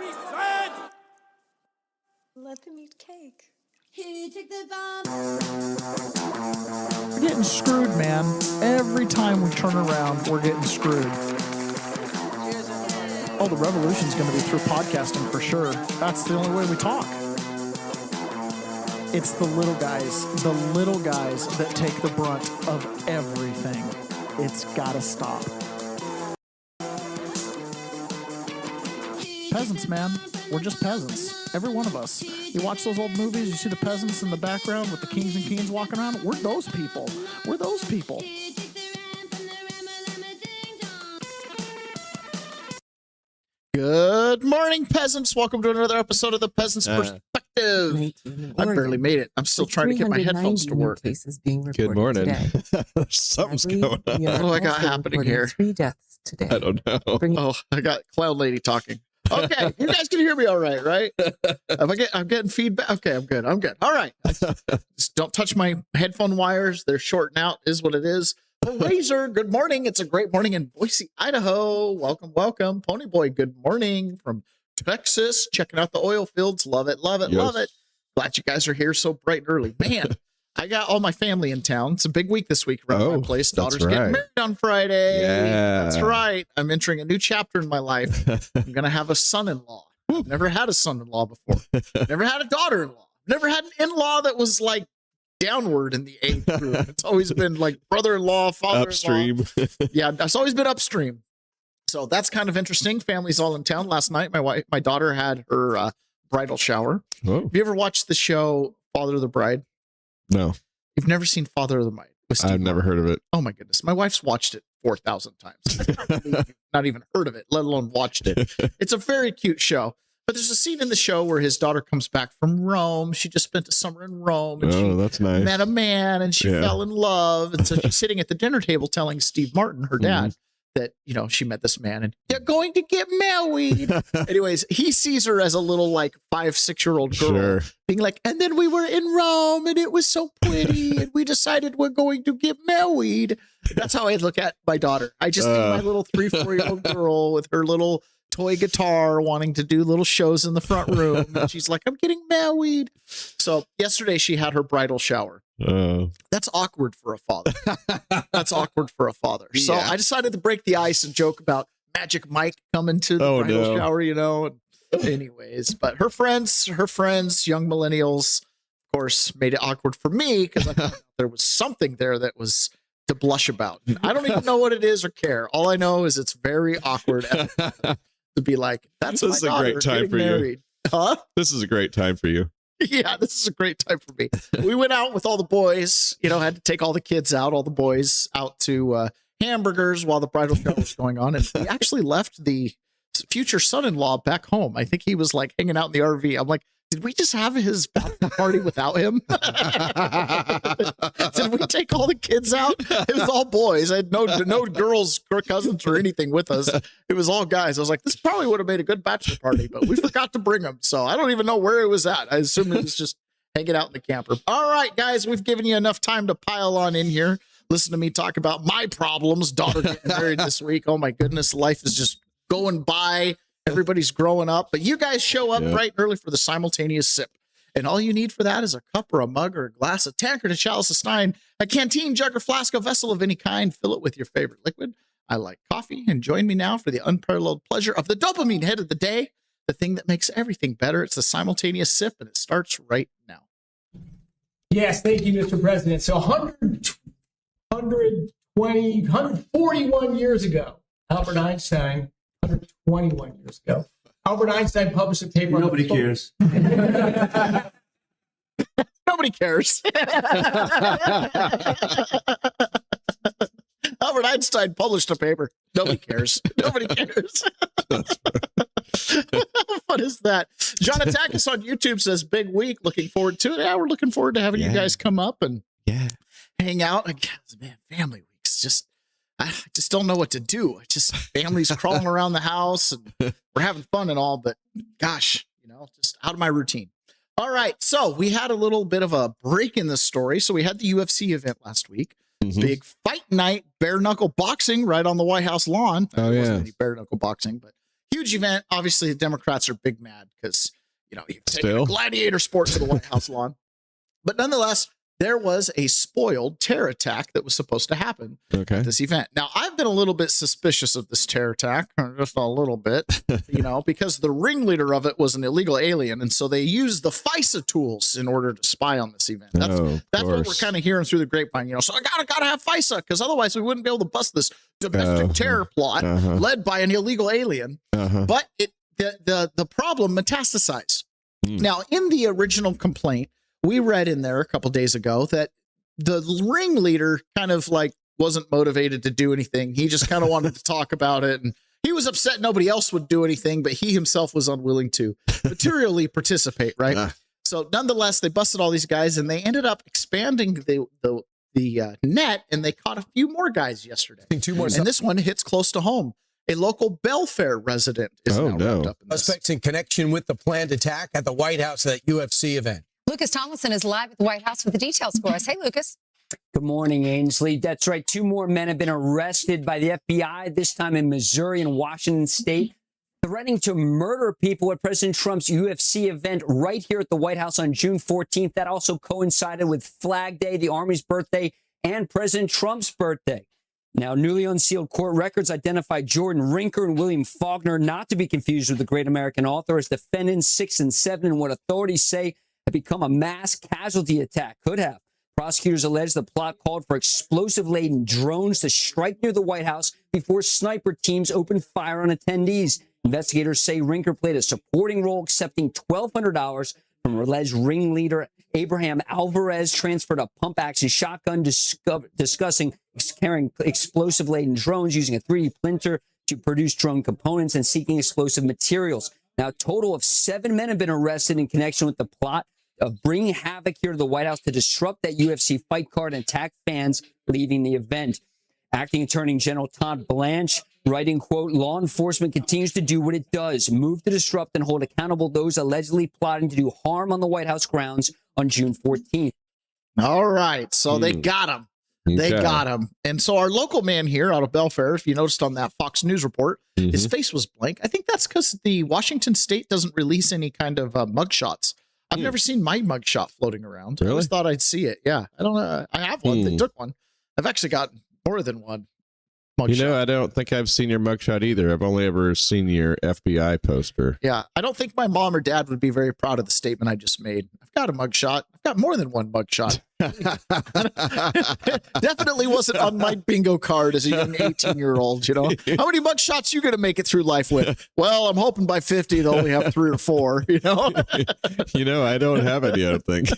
she said! Let them eat cake. Here, take the bomb. We're getting screwed, man. Every time we turn around, we're getting screwed. Oh, the revolution's going to be through podcasting for sure. That's the only way we talk. It's the little guys that take the brunt of everything. It's got to stop. Peasants, man. We're just peasants. Every one of us. You watch those old movies, you see the peasants in the background with the kings and queens walking around. We're those people. We're those people. Good morning, peasants. Welcome to another episode of the Peasants Perspective. I barely made it. I'm still trying to get my headphones to work. Good morning. Something's going on. What do I got happening here? 3 deaths today. I don't know. Oh, I got Cloud Lady talking. Okay, you guys can hear me all right, right? I'm getting feedback. Okay, I'm good. All right. Just don't touch my headphone wires. They're shorting out, is what it is. Razor, good morning. It's a great morning in Boise, Idaho. Welcome. Pony Boy, good morning from Texas. Checking out the oil fields. Love it. Yes. Glad you guys are here so bright and early. Man, I got all my family in town. It's a big week this week around my place. Daughter's getting married on Friday. Yeah. That's right. I'm entering a new chapter in my life. I'm going to have a son-in-law. I've never had a son-in-law before. Never had a daughter-in-law. Never had an in-law that was like downward in the age group. It's always been like brother-in-law, father-in-law. Upstream. Yeah, it's always been upstream. So that's kind of interesting. Family's all in town. Last night, my daughter had her bridal shower. Oh. Have you ever watched the show Father of the Bride? No. You've never seen Father of the Bride? I've never heard of it. Oh my goodness. My wife's watched it 4,000 times. I can't believe you've not even heard of it, let alone watched it. It's a very cute show. But there's a scene in the show where his daughter comes back from Rome. She just spent a summer in Rome. And that's nice. Met a man and she fell in love. And so she's sitting at the dinner table telling Steve Martin, her dad, that, she met this man and they're going to get married. Anyways, he sees her as a little like 5-6-year-old girl being like, and then we were in Rome and it was so pretty and we decided we're going to get married. That's how I look at my daughter. I just think my little 3-4-year-old girl with her little toy guitar wanting to do little shows in the front room. And she's like, I'm getting married. So yesterday she had her bridal shower. That's awkward for a father. So I decided to break the ice and joke about Magic Mike coming to the bridal shower, And anyways, but her friends, young millennials, of course, made it awkward for me because I thought there was something there that was to blush about. And I don't even know what it is or care. All I know is it's very awkward to be like, that's this is a great time for married. You. Huh? This is a great time for you. Yeah, this is a great time for me. We went out with all the boys, had to take all the kids out, all the boys out to hamburgers while the bridal shower was going on. And we actually left the future son-in-law back home. I think he was like hanging out in the RV. I'm like, did we just have his party without him? Did we take all the kids out? It was all boys. I had no girls or cousins or anything with us. It was all guys. I was like, this probably would have made a good bachelor party, but we forgot to bring him. So I don't even know where it was at. I assume it was just hanging out in the camper. All right, guys, we've given you enough time to pile on in here. Listen to me talk about my problems. Daughter getting married this week. Oh my goodness. Life is just going by. Everybody's growing up, but you guys show up bright and early for the simultaneous sip. And all you need for that is a cup or a mug or a glass, a tankard, a chalice, a stein, a canteen, jug, or flask, a vessel of any kind. Fill it with your favorite liquid. I like coffee, and join me now for the unparalleled pleasure of the dopamine hit of the day, the thing that makes everything better. It's the simultaneous sip, and it starts right now. Yes, thank you, Mr. President. So 141 years ago, Albert Einstein, 121 years ago, Albert Einstein published a paper. Nobody cares. Nobody cares. Albert Einstein published a paper. Nobody cares. Nobody cares. What is that? John Atakis on YouTube says, big week. Looking forward to it. Yeah, we're looking forward to having you guys come up and hang out. Man, family weeks. I just don't know what to do. Families crawling around the house and we're having fun and all, but gosh, just out of my routine. All right. So we had a little bit of a break in the story. So we had the UFC event last week. Big fight night, bare knuckle boxing right on the White House lawn. There wasn't any bare knuckle boxing, but huge event. Obviously, the Democrats are big mad because, you're taking Still? a gladiator sport to the White House lawn. But nonetheless, there was a spoiled terror attack that was supposed to happen at this event. Now, I've been a little bit suspicious of this terror attack, just a little bit, because the ringleader of it was an illegal alien. And so they used the FISA tools in order to spy on this event. That's what we're kind of hearing through the grapevine, So I gotta have FISA, because otherwise we wouldn't be able to bust this domestic terror plot led by an illegal alien. But the problem metastasized. Now, in the original complaint, we read in there a couple days ago that the ringleader kind of wasn't motivated to do anything. He just kind of wanted to talk about it. And he was upset nobody else would do anything, but he himself was unwilling to materially participate. Right. So nonetheless, they busted all these guys and they ended up expanding the net, and they caught a few more guys yesterday. Two more. And this one hits close to home. A local Belfair resident is now wrapped up in this. Suspects in connection with the planned attack at the White House at that UFC event. Lucas Tomlinson is live at the White House with the details for us. Hey, Lucas. Good morning, Ainsley. That's right. 2 more men have been arrested by the FBI, this time in Missouri and Washington State, threatening to murder people at President Trump's UFC event right here at the White House on June 14th. That also coincided with Flag Day, the Army's birthday, and President Trump's birthday. Now, newly unsealed court records identified Jordan Rinker and William Faulkner, not to be confused with the great American author, as defendants 6 and 7 in what authorities say have become a mass casualty attack. Could have. Prosecutors allege the plot called for explosive-laden drones to strike near the White House before sniper teams opened fire on attendees. Investigators say Rinker played a supporting role, accepting $1,200 from alleged ringleader Abraham Alvarez, transferred a pump-action shotgun, discussing carrying explosive-laden drones, using a 3D printer to produce drone components, and seeking explosive materials. Now, a total of 7 men have been arrested in connection with the plot of bringing havoc here to the White House to disrupt that UFC fight card and attack fans leaving the event. Acting Attorney General Todd Blanche writing, quote, "Law enforcement continues to do what it does, move to disrupt and hold accountable those allegedly plotting to do harm on the White House grounds on June 14th. All right. So they got him. They got him. And so our local man here out of Belfair, if you noticed on that Fox News report, his face was blank. I think that's because the Washington State doesn't release any kind of mugshots. I've never seen my mugshot floating around. Really? I always thought I'd see it. Yeah. I don't know. I have one. They took one. I've actually got more than one mugshot. I don't think I've seen your mugshot either. I've only ever seen your FBI poster. Yeah. I don't think my mom or dad would be very proud of the statement I just made. I've got a mugshot. I've got more than one mugshot. Definitely wasn't on my bingo card as a young 18-year-old, How many mugshots you going to make it through life with? Well, I'm hoping by 50 they'll only have 3 or 4, I don't have any, I don't think.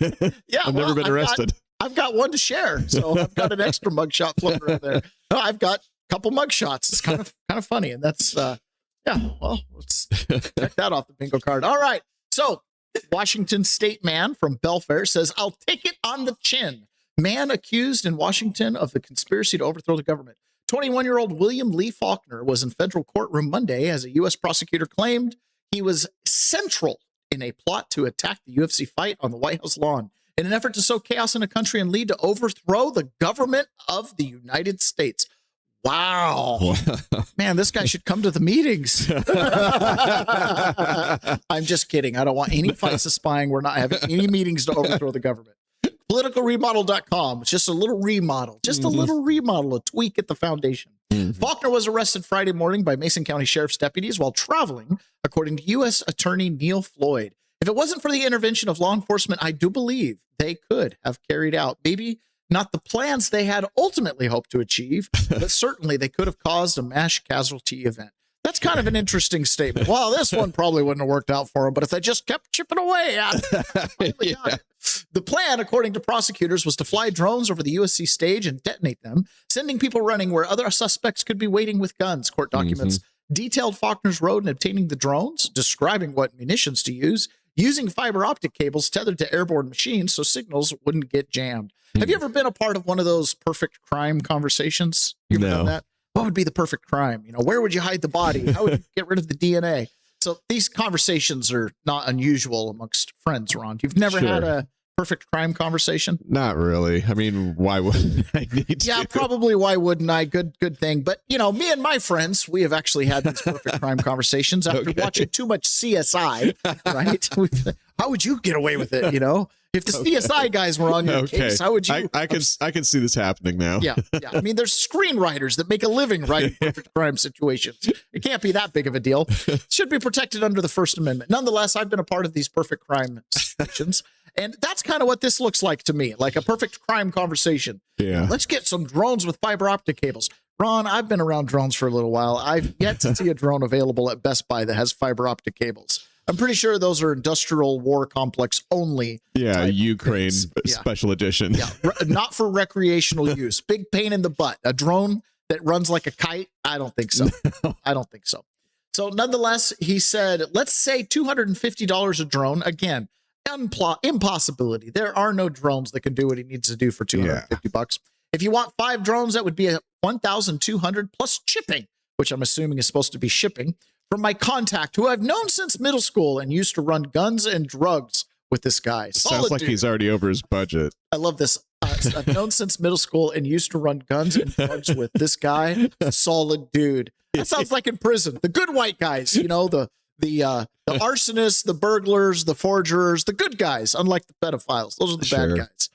Yeah, I've never been arrested. I've got one to share, so I've got an extra mugshot floating around there. No, I've got a couple mugshots. It's kind of funny, and that's let's check that off the bingo card. All right, so Washington State man from Belfair says, "I'll take it on the chin." Man accused in Washington of the conspiracy to overthrow the government. 21-year-old William Lee Faulkner was in federal courtroom Monday as a U.S. prosecutor claimed he was central in a plot to attack the UFC fight on the White House lawn in an effort to sow chaos in a country and lead to overthrow the government of the United States. Wow. Man, this guy should come to the meetings. I'm just kidding. I don't want any FISA spying. We're not having any meetings to overthrow the government. Politicalremodel.com. It's just a little remodel, a tweak at the foundation. Faulkner was arrested Friday morning by Mason County Sheriff's deputies while traveling, according to U.S. Attorney Neil Floyd. If it wasn't for the intervention of law enforcement, I do believe they could have carried out maybe not the plans they had ultimately hoped to achieve, but certainly they could have caused a mass casualty event. That's kind of an interesting statement. Well, this one probably wouldn't have worked out for them, but if they just kept chipping away at it. The plan, according to prosecutors, was to fly drones over the USC stage and detonate them, sending people running where other suspects could be waiting with guns. Court documents detailed Faulkner's road in obtaining the drones, describing what munitions to use, using fiber optic cables tethered to airborne machines so signals wouldn't get jammed. Have you ever been a part of one of those perfect crime conversations? You ever done that? What would be the perfect crime? Where would you hide the body? How would you get rid of the DNA? So these conversations are not unusual amongst friends, Ron. You've never had perfect crime conversation? Not really. I mean, why would I need to? Yeah, probably. Why wouldn't I? Good thing. But, me and my friends, we have actually had these perfect crime conversations after watching too much CSI, right? How would you get away with it, If the CSI guys were on your case, how would you? I can see this happening now. Yeah. I mean, there's screenwriters that make a living writing perfect crime situations. It can't be that big of a deal. It should be protected under the First Amendment. Nonetheless, I've been a part of these perfect crime situations. And that's kind of what this looks like to me, like a perfect crime conversation. Yeah. Let's get some drones with fiber optic cables. Ron, I've been around drones for a little while. I've yet to see a drone available at Best Buy that has fiber optic cables. I'm pretty sure those are industrial war complex only. Yeah, Ukraine special edition. Yeah, not for recreational use. Big pain in the butt. A drone that runs like a kite? I don't think so. I don't think so. So nonetheless, he said, let's say $250 a drone. Again, impossibility. There are no drones that can do what he needs to do for $250. If you want 5 drones, that would be $1,200 plus shipping, which I'm assuming is supposed to be shipping, from my contact who I've known since middle school and used to run guns and drugs with this guy. Sounds like he's already over his budget. I love this. I've known since middle school and used to run guns and drugs with this guy. Solid dude. That sounds like in prison. The good white guys, the arsonists, the burglars, the forgers, the good guys, unlike the pedophiles. Those are the bad guys.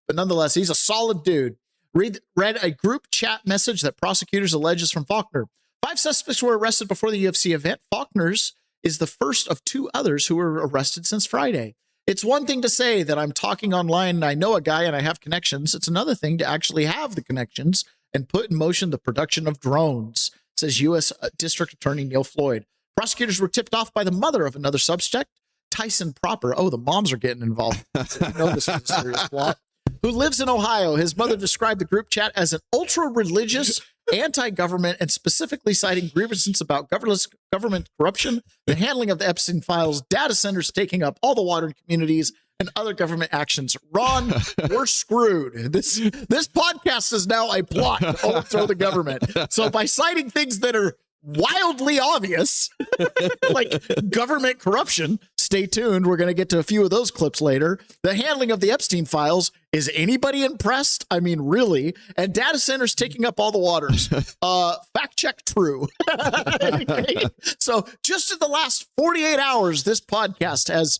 But nonetheless, he's a solid dude. Read a group chat message that prosecutors alleges from Faulkner. 5 suspects were arrested before the UFC event. Faulkner's is the first of 2 others who were arrested since Friday. It's one thing to say that I'm talking online and I know a guy and I have connections. It's another thing to actually have the connections and put in motion the production of drones, says U.S. District Attorney Neil Floyd. Prosecutors were tipped off by the mother of another suspect, Tyson Proper. Oh, the moms are getting involved. You know this was a serious plot. Who lives in Ohio. His mother described the group chat as an ultra-religious, anti-government, and specifically citing grievances about government corruption, the handling of the Epstein files, data centers taking up all the water in communities, and other government actions. Ron, we're screwed. This podcast is now a plot to overthrow the government. So by citing things that are wildly obvious, like government corruption, stay tuned. We're going to get to a few of those clips later. The handling of the Epstein files. Is anybody impressed? I mean, really? And data centers taking up all the waters. Fact check true. Okay. So just in the last 48 hours, this podcast has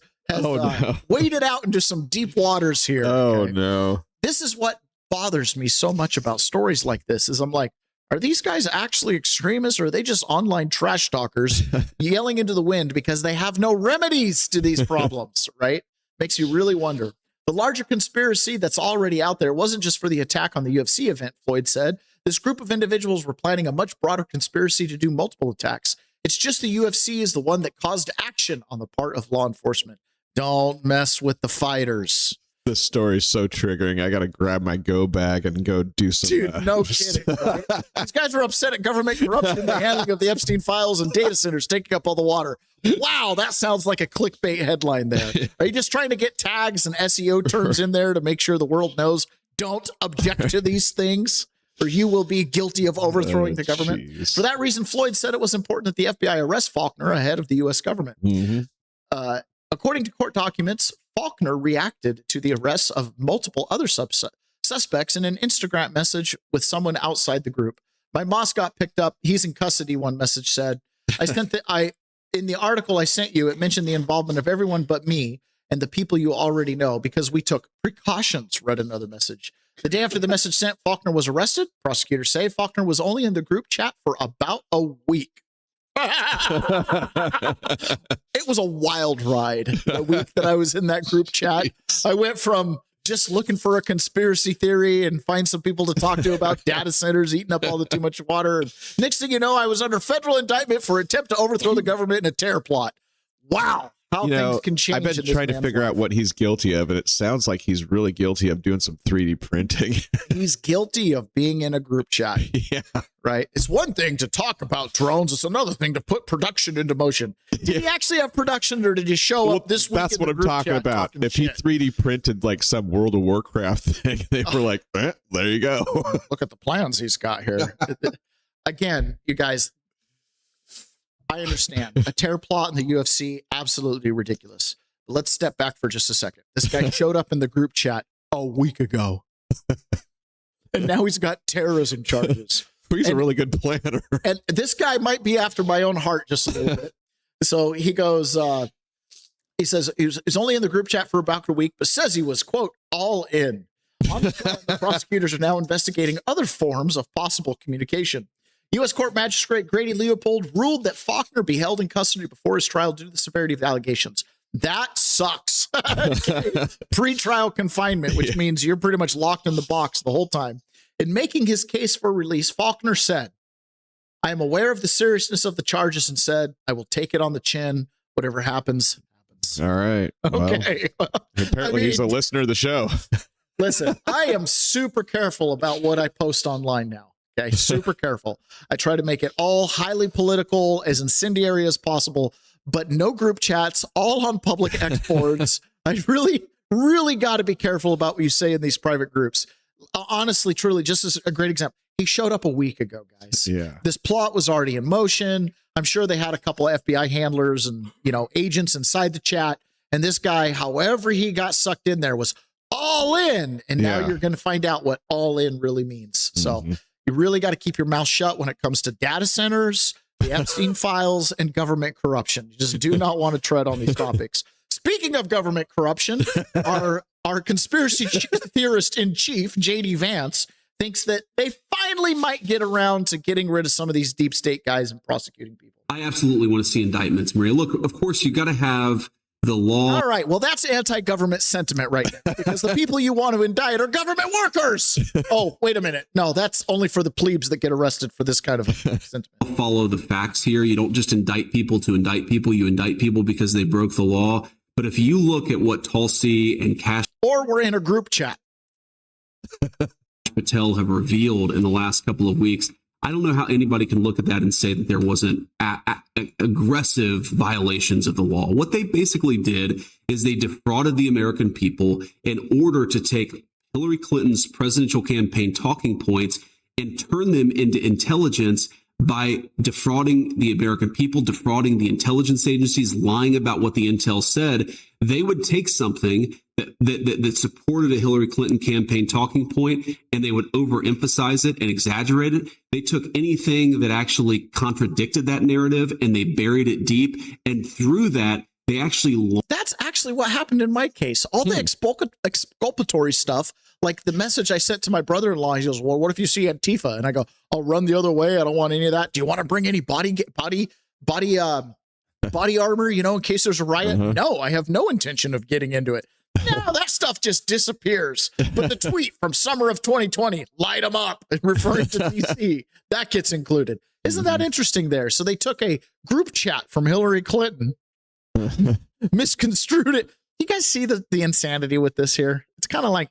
waded out into some deep waters here. Oh, no. This is what bothers me so much about stories like this is I'm like, are these guys actually extremists or are they just online trash talkers yelling into the wind because they have no remedies to these problems, right? Makes you really wonder. The larger conspiracy that's already out there wasn't just for the attack on the UFC event, Floyd said. This group of individuals were planning a much broader conspiracy to do multiple attacks. It's just the UFC is the one that caused action on the part of law enforcement. Don't mess with the fighters. This story is so triggering. I got to grab my go bag and go do some. Dude, no kidding. Right? These guys are upset at government corruption, the handling of the Epstein files, and data centers taking up all the water. Wow, that sounds like a clickbait headline there. Are you just trying to get tags and SEO terms in there to make sure the world knows don't object to these things, or you will be guilty of overthrowing the government? Geez. For that reason, Floyd said it was important that the FBI arrest Faulkner ahead of the U.S. government. Mm-hmm. According to court documents, Faulkner reacted to the arrests of multiple other suspects in an Instagram message with someone outside the group. My Moss got picked up. He's in custody, one message said. In the article I sent you, it mentioned the involvement of everyone but me and the people you already know because we took precautions, read another message. The day after the message sent, Faulkner was arrested. Prosecutors say Faulkner was only in the group chat for about a week. It was a wild ride. A week that I was in that group chat. I went from just looking for a conspiracy theory and find some people to talk to about data centers eating up all the too much water. And next thing you know, I was under federal indictment for attempt to overthrow the government in a terror plot. Wow. How things can change. I've been trying to figure out what he's guilty of, and it sounds like he's really guilty of doing some 3D printing. He's guilty of being in a group chat. Yeah. Right. It's one thing to talk about drones. It's another thing to put production into motion. Did he actually have production, or did he show up this week? That's what I'm talking about. If he 3D printed like some World of Warcraft thing, they were like, there you go. Look at the plans he's got here. Again, you guys, I understand. A terror plot in the UFC, absolutely ridiculous. Let's step back for just a second. This guy showed up in the group chat a week ago, and now he's got terrorism charges. He's a really good planner. And this guy might be after my own heart just a little bit. So he goes, he says he's only in the group chat for about a week, but says he was, quote, all in. On the front, the prosecutors are now investigating other forms of possible communication. U.S. Court Magistrate Grady Leopold ruled that Faulkner be held in custody before his trial due to the severity of the allegations. That sucks. Pre-trial confinement, which means you're pretty much locked in the box the whole time. In making his case for release, Faulkner said, I am aware of the seriousness of the charges and said, I will take it on the chin. Whatever happens, happens. All right. Okay. Well, apparently he's a listener of the show. Listen, I am super careful about what I post online now. Okay. Super careful. I try to make it all highly political, as incendiary as possible, but no group chats, all on public X boards. I really got to be careful about what you say in these private groups. Honestly, truly, just as a great example, he showed up a week ago, guys. Yeah. This plot was already in motion. I'm sure they had a couple of FBI handlers and, agents inside the chat. And this guy, however he got sucked in there, was all in. And now you're going to find out what all in really means. So you really got to keep your mouth shut when it comes to data centers, the Epstein files, and government corruption. You just do not want to tread on these topics. Speaking of government corruption, our conspiracy theorist in chief, J.D. Vance, thinks that they finally might get around to getting rid of some of these deep state guys and prosecuting people. I absolutely want to see indictments, Maria. Look, of course, you got to have the law. All right. Well, that's anti-government sentiment right now, because the people you want to indict are government workers. Oh, wait a minute. No, that's only for the plebes that get arrested for this kind of sentiment. Follow the facts here. You don't just indict people to indict people. You indict people because they broke the law. But if you look at what Tulsi and Kash or we're in a group chat Patel have revealed in the last couple of weeks, I don't know how anybody can look at that and say that there wasn't aggressive violations of the law. What they basically did is they defrauded the American people in order to take Hillary Clinton's presidential campaign talking points and turn them into intelligence by defrauding the American people, defrauding the intelligence agencies, lying about what the intel said. They would take something that supported a Hillary Clinton campaign talking point, and they would overemphasize it and exaggerate it. They took anything that actually contradicted that narrative and they buried it deep. And through that, they actually... That's actually what happened in my case. All the exculpatory stuff, like the message I sent to my brother-in-law, he goes, well, what if you see Antifa? And I go, I'll run the other way. I don't want any of that. Do you want to bring any body armor, in case there's a riot? No, I have no intention of getting into it. No, that stuff just disappears. But the tweet from summer of 2020, light them up, referring to DC, that gets included. Isn't that interesting there? So they took a group chat from Hillary Clinton, misconstrued it. You guys see the insanity with this here? It's kind of like,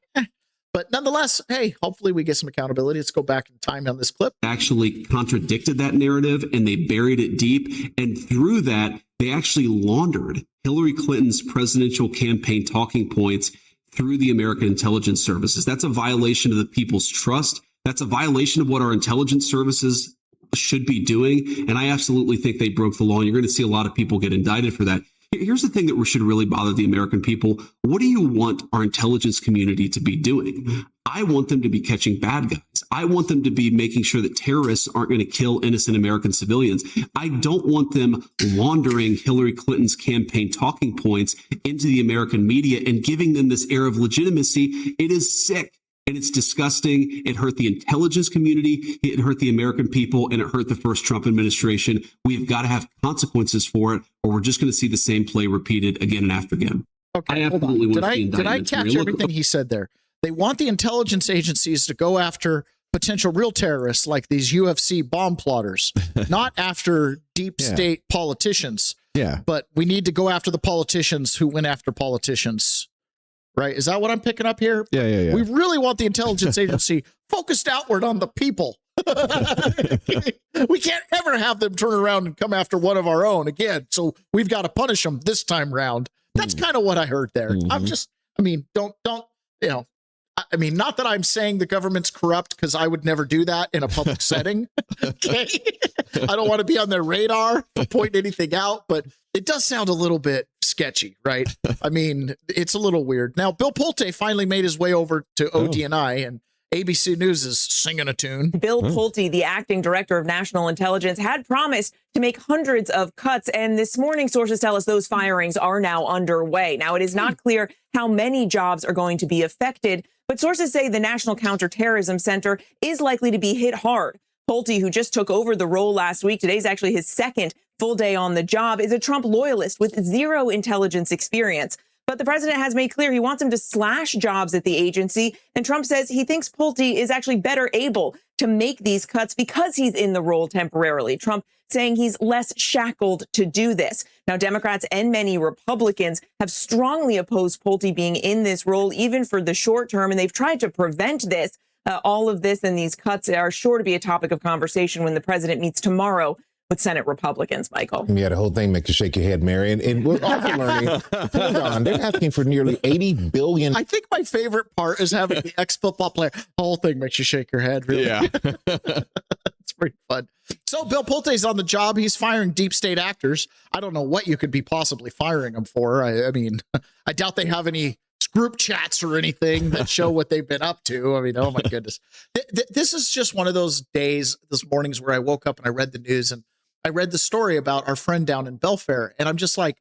But nonetheless, hey, hopefully we get some accountability. Let's go back in time on this clip. Actually contradicted that narrative and they buried it deep. And through that, they actually laundered Hillary Clinton's presidential campaign talking points through the American intelligence services. That's a violation of the people's trust. That's a violation of what our intelligence services should be doing. And I absolutely think they broke the law. And you're going to see a lot of people get indicted for that. Here's the thing that should really bother the American people. What do you want our intelligence community to be doing? I want them to be catching bad guys. I want them to be making sure that terrorists aren't going to kill innocent American civilians. I don't want them laundering Hillary Clinton's campaign talking points into the American media and giving them this air of legitimacy. It is sick. And it's disgusting. It hurt the intelligence community. It hurt the American people, and it hurt the first Trump administration. We've got to have consequences for it, or we're just going to see the same play repeated again and after again. Okay, I absolutely want to see did I catch everything he said there? They want the intelligence agencies to go after potential real terrorists like these UFC bomb plotters, not after deep state politicians. Yeah. But we need to go after the politicians who went after politicians. Right? Is that what I'm picking up here? Yeah. We really want the intelligence agency focused outward on the people. We can't ever have them turn around and come after one of our own again. So we've got to punish them this time round. That's kind of what I heard there. I'm just, don't, I mean, not that I'm saying the government's corrupt, because I would never do that in a public setting. Okay. I don't want to be on their radar for pointing anything out, but it does sound a little bit sketchy, right? I mean, it's a little weird. Now, Bill Pulte finally made his way over to ODNI, and ABC News is singing a tune. Bill Pulte, the acting director of national intelligence, had promised to make hundreds of cuts. And this morning, sources tell us those firings are now underway. Now, it is not clear how many jobs are going to be affected, but sources say the National Counterterrorism Center is likely to be hit hard. Pulte, who just took over the role last week, today's actually his second full day on the job, is a Trump loyalist with zero intelligence experience. But the president has made clear he wants him to slash jobs at the agency. And Trump says he thinks Pulte is actually better able to make these cuts because he's in the role temporarily. Trump saying he's less shackled to do this. Now, Democrats and many Republicans have strongly opposed Pulte being in this role, even for the short term. And they've tried to prevent this. All of this and these cuts are sure to be a topic of conversation when the president meets tomorrow with Senate Republicans, Michael. Yeah, the whole thing makes you shake your head, Mary. And we're also learning, hold on, they're asking for nearly $80 billion. I think my favorite part is having the ex-football player. The whole thing makes you shake your head, really. Yeah. It's pretty fun. So Bill Pulte's on the job. He's firing deep state actors. I don't know what you could be possibly firing them for. I mean, I doubt they have any group chats or anything that show what they've been up to. I mean, oh my goodness. This is just one of those days, this mornings, where I woke up and I read the news and I read the story about our friend down in Belfair, and I'm just like,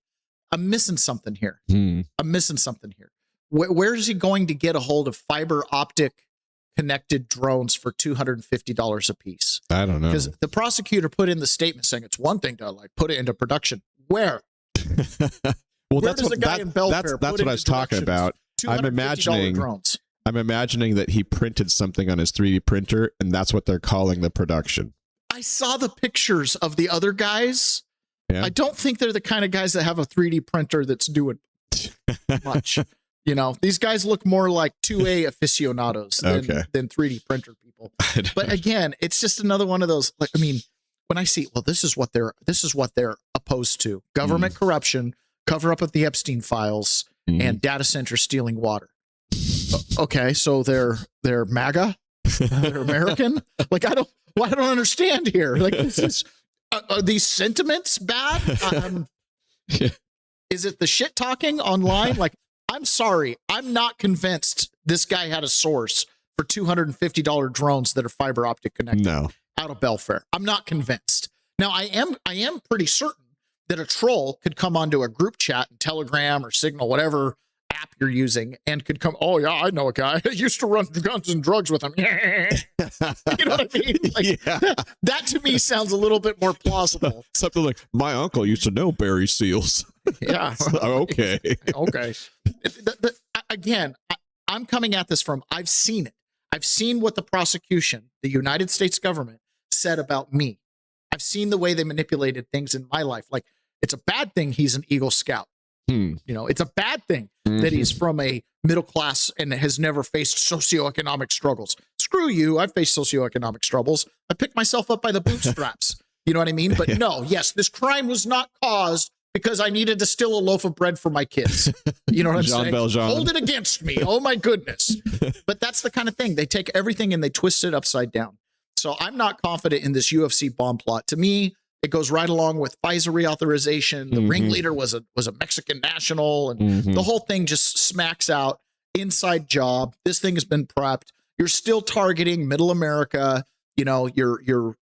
I'm missing something here. I'm missing something here. Where is he going to get a hold of fiber optic connected drones for $250 a piece? I don't know. Because the prosecutor put in the statement saying it's one thing to like put it into production. Where? Well, Where does the guy in Belfair that's put what I was talking about. I'm imagining drones? I'm imagining that he printed something on his 3D printer, and that's what they're calling the production. I saw the pictures of the other guys. Yeah. I don't think they're the kind of guys that have a 3D printer that's doing much. You know, these guys look more like 2A aficionados than 3D printer people. But again, it's just another one of those. Like, I mean, when I see, well, this is what they're opposed to: government corruption, cover up of the Epstein files, and data centers stealing water. Okay, so they're MAGA, they're American. Like, I don't understand here. Like, this is, are these sentiments bad? Is it the shit talking online? Like, I'm sorry, I'm not convinced this guy had a source for $250 drones that are fiber optic connected out of Belfair. I'm not convinced. Now, I am pretty certain that a troll could come onto a group chat in Telegram or Signal, whatever app you're using, and could come, oh yeah, I know a guy. I used to run guns and drugs with him. You know what I mean? Like, that to me sounds a little bit more plausible. Something like, my uncle used to know Barry Seals. Yeah. Okay. Okay. Again, I'm coming at this from, I've seen it. I've seen what the prosecution, the United States government, said about me. I've seen the way they manipulated things in my life. Like, it's a bad thing he's an Eagle Scout. You know, it's a bad thing that he's from a middle class and has never faced socioeconomic struggles. Screw you. I've faced socioeconomic struggles. I picked myself up by the bootstraps. You know what I mean? But no, yes, this crime was not caused because I needed to steal a loaf of bread for my kids. You know what I'm saying? Valjean. Hold it against me. Oh my goodness. But that's the kind of thing. They take everything and they twist it upside down. So I'm not confident in this UFC bomb plot. To me, it goes right along with FISA reauthorization. The ringleader was a Mexican national, and the whole thing just smacks out inside job. This thing has been prepped. You're still targeting middle America. You know, you're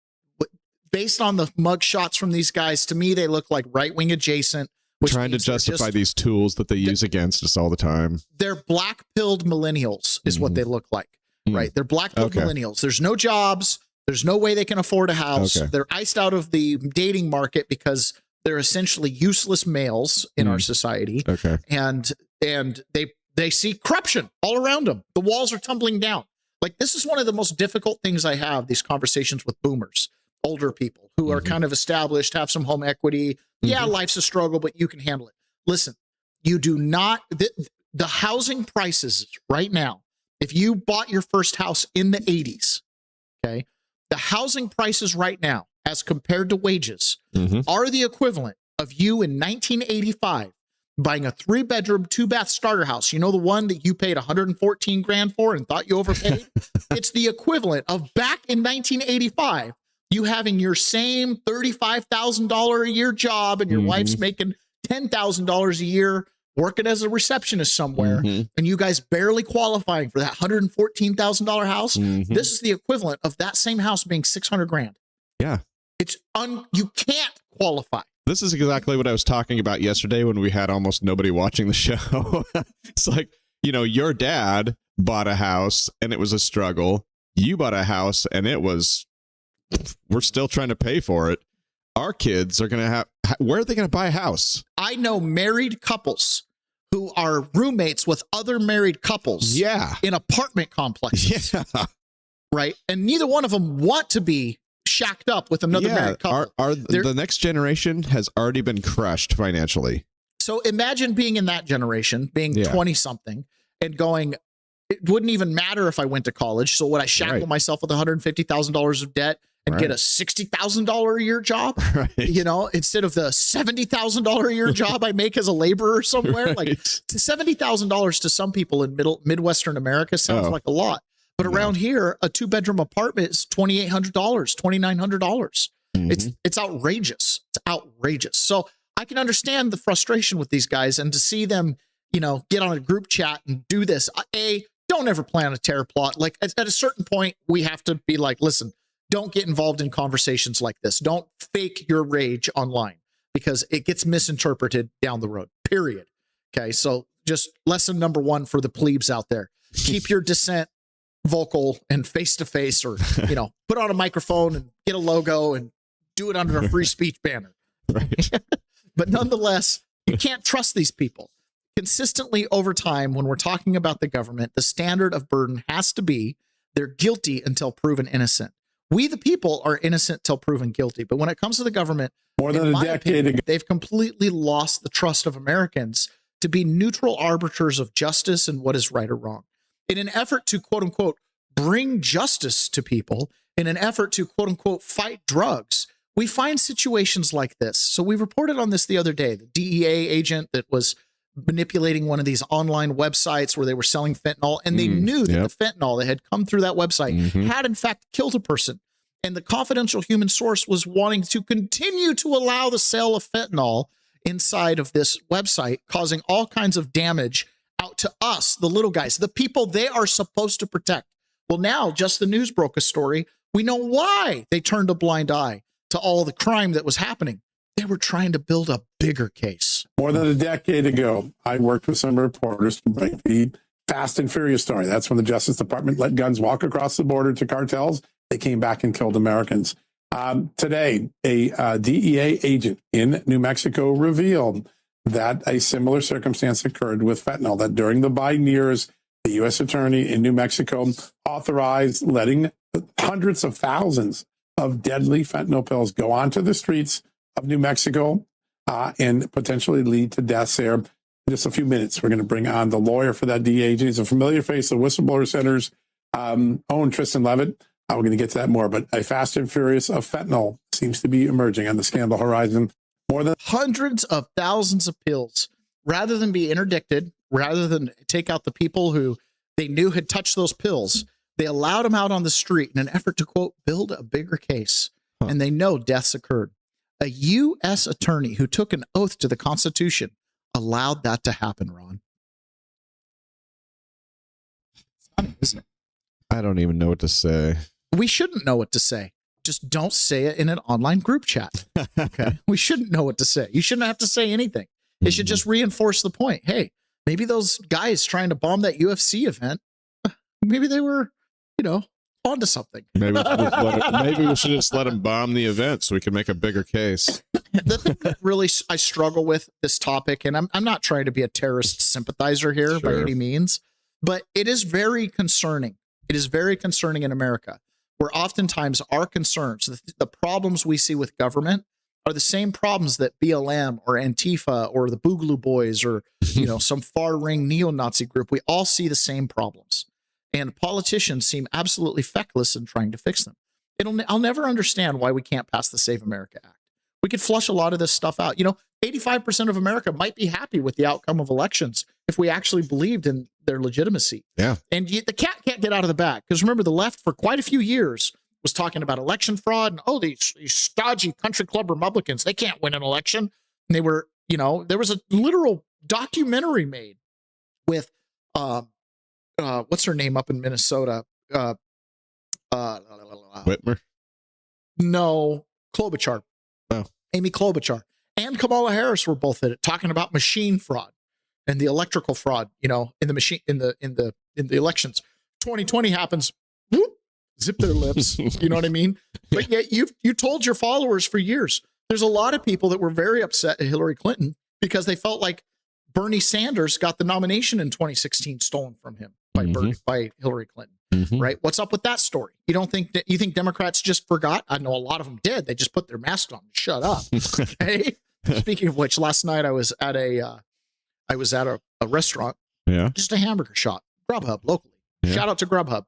based on the mug shots from these guys. To me, they look like right-wing adjacent. Trying to justify these tools that they use against us all the time. They're black-pilled millennials is what they look like, right? They're black-pilled millennials. There's no jobs. There's no way they can afford a house. They're iced out of the dating market because they're essentially useless males in our society. And they see corruption all around them. The walls are tumbling down. Like, this is one of the most difficult things I have, these conversations with boomers, older people who are kind of established, have some home equity. Yeah, life's a struggle, but you can handle it. Listen, you do not, the housing prices right now, if you bought your first house in the 80s, okay, the housing prices right now, as compared to wages, are the equivalent of you in 1985 buying a 3-bedroom, 2-bath starter house. You know, the one that you paid 114 grand for and thought you overpaid? It's the equivalent of back in 1985, you having your same $35,000 a year job and your wife's making $10,000 a year working as a receptionist somewhere, and you guys barely qualifying for that $114,000 house. This is the equivalent of that same house being 600 grand. Yeah. It's you can't qualify. This is exactly what I was talking about yesterday when we had almost nobody watching the show. It's like, you know, your dad bought a house and it was a struggle. You bought a house and it was, we're still trying to pay for it. Our kids are going to have, where are they going to buy a house? I know married couples who are roommates with other married couples in apartment complexes. Right. And neither one of them want to be shacked up with another married couple. The next generation has already been crushed financially. So imagine being in that generation, being 20 something and going, it wouldn't even matter if I went to college. So would I shackle myself with $150,000 of debt and get a $60,000 a year job, you know, instead of the $70,000 a year job I make as a laborer somewhere? Like $70,000 to some people in Midwestern America sounds like a lot. But around here, a 2-bedroom apartment is $2,800, $2,900. It's outrageous. It's outrageous. So I can understand the frustration with these guys, and to see them, you know, get on a group chat and do this. Don't ever plan a terror plot. Like at a certain point, we have to be like, listen, don't get involved in conversations like this. Don't fake your rage online because it gets misinterpreted down the road, period. Okay. So just lesson number 1 for the plebes out there, keep your dissent vocal and face-to-face, or, you know, put on a microphone and get a logo and do it under a free speech banner. But nonetheless, you can't trust these people. Consistently over time, when we're talking about the government, the standard of burden has to be they're guilty until proven innocent. We, the people, are innocent till proven guilty. But when it comes to the government, more than a decade ago, they've completely lost the trust of Americans to be neutral arbiters of justice and what is right or wrong. In an effort to, quote unquote, bring justice to people, in an effort to, quote unquote, fight drugs, we find situations like this. So we reported on this the other day, the DEA agent that was manipulating one of these online websites where they were selling fentanyl, and they knew that the fentanyl that had come through that website had in fact killed a person. And the confidential human source was wanting to continue to allow the sale of fentanyl inside of this website, causing all kinds of damage out to us, the little guys, the people they are supposed to protect. Well, now just the news broke a story. We know why they turned a blind eye to all the crime that was happening. They were trying to build a bigger case. More than a decade ago, I worked with some reporters to break the Fast and Furious story. That's when the Justice Department let guns walk across the border to cartels. They came back and killed Americans. Today, a DEA agent in New Mexico revealed that a similar circumstance occurred with fentanyl, that during the Biden years, the U.S. attorney in New Mexico authorized letting hundreds of thousands of deadly fentanyl pills go onto the streets of New Mexico and potentially lead to deaths there. In just a few minutes, we're going to bring on the lawyer for that DEA agent. He's a familiar face of Whistleblower Center's own Tristan Levitt. We're going to get to that more, but a fast and furious of fentanyl seems to be emerging on the scandal horizon. More than hundreds of thousands of pills, rather than be interdicted, rather than take out the people who they knew had touched those pills, they allowed them out on the street in an effort to, quote, build a bigger case. And they know deaths occurred. A U.S. attorney who took an oath to the Constitution allowed that to happen, Ron. It's funny, isn't it? I don't even know what to say. We shouldn't know what to say. Just don't say it in an online group chat. Okay. We shouldn't know what to say. You shouldn't have to say anything. It should just reinforce the point. Hey, maybe those guys trying to bomb that UFC event, maybe they were, you know, onto something. Maybe we should just let them bomb the event so we can make a bigger case. The thing that really I struggle with this topic, and I'm not trying to be a terrorist sympathizer here by any means, but it is very concerning. It is very concerning in America, where oftentimes our concerns, the problems we see with government, are the same problems that BLM or Antifa or the Boogaloo Boys or, you know, some far-ring neo-Nazi group, we all see the same problems. And politicians seem absolutely feckless in trying to fix them. I'll never understand why we can't pass the Save America Act, We could flush a lot of this stuff out. 85% of America might be happy with the outcome of elections if we actually believed in their legitimacy. Yeah. And the cat can't get out of the bag, because remember, the left for quite a few years was talking about election fraud and, these stodgy country club Republicans, they can't win an election. And they were, there was a literal documentary made with what's her name up in Minnesota? Whitmer? No, Klobuchar. Oh. Amy Klobuchar and Kamala Harris were both in it, talking about machine fraud and the electrical fraud, in the machine, in the elections. 2020 happens, whoop, zip their lips. You know what I mean? But yet you told your followers for years. There's a lot of people that were very upset at Hillary Clinton because they felt like Bernie Sanders got the nomination in 2016 stolen from him by Hillary Clinton. Right? What's up with that story? You think Democrats just forgot? I know a lot of them did. They just put their masks on. Shut up. Okay. Speaking of which, last night I was at a restaurant. Yeah. Just a hamburger shop. Grubhub locally. Yeah. Shout out to Grubhub.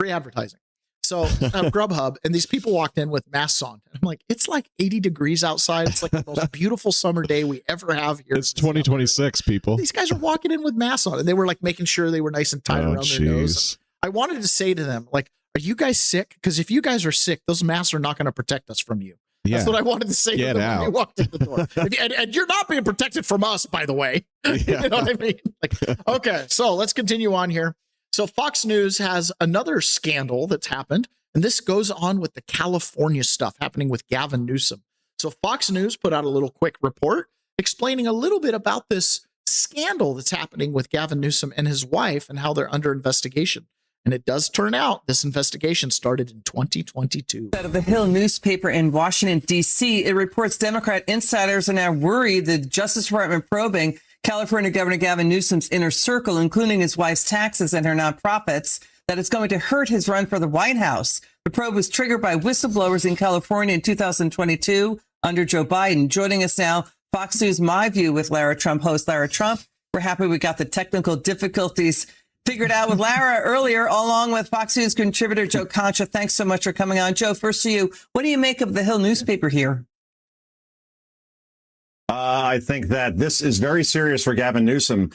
Free advertising. So Grubhub, and these people walked in with masks on. I'm like, it's like 80 degrees outside. It's like the most beautiful summer day we ever have here. It's 2026, people. These guys are walking in with masks on, and they were like making sure they were nice and tight around their nose. I wanted to say to them, like, are you guys sick? Because if you guys are sick, those masks are not going to protect us from you. That's what I wanted to say to them when they walked in the door. And you're not being protected from us, by the way. You know what I mean? Like, okay, so let's continue on here. So Fox News has another scandal that's happened, and this goes on with the California stuff happening with Gavin Newsom. So Fox News put out a little quick report explaining a little bit about this scandal that's happening with Gavin Newsom and his wife and how they're under investigation. And it does turn out this investigation started in 2022. Out of the Hill newspaper in Washington, D.C., it reports Democrat insiders are now worried the Justice Department probing California Governor Gavin Newsom's inner circle, including his wife's taxes and her nonprofits, that it's going to hurt his run for the White House. The probe was triggered by whistleblowers in California in 2022 under Joe Biden. Joining us now, Fox News My View with Lara Trump host Lara Trump. We're happy we got the technical difficulties figured out with Lara earlier, along with Fox News contributor Joe Concha. Thanks so much for coming on. Joe, first to you. What do you make of the Hill newspaper here? I think that this is very serious for Gavin Newsom,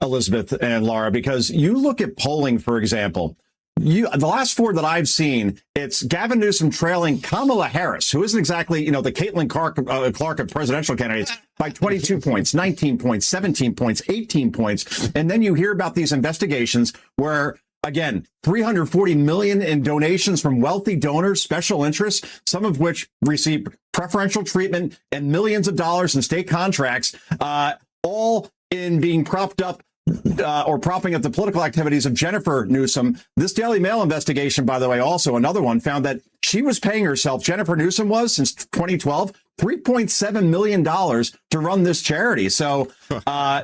Elizabeth and Laura, because you look at polling, for example. The last four that I've seen, it's Gavin Newsom trailing Kamala Harris, who isn't exactly, the Caitlin Clark of presidential candidates, by 22 points, 19 points, 17 points, 18 points. And then you hear about these investigations where, again, $340 million in donations from wealthy donors, special interests, some of which receive preferential treatment, and millions of dollars in state contracts, all in being propped up or propping up the political activities of Jennifer Newsom. This Daily Mail investigation, by the way, also another one, found that she was paying herself, Jennifer Newsom was, since 2012, $3.7 million to run this charity. So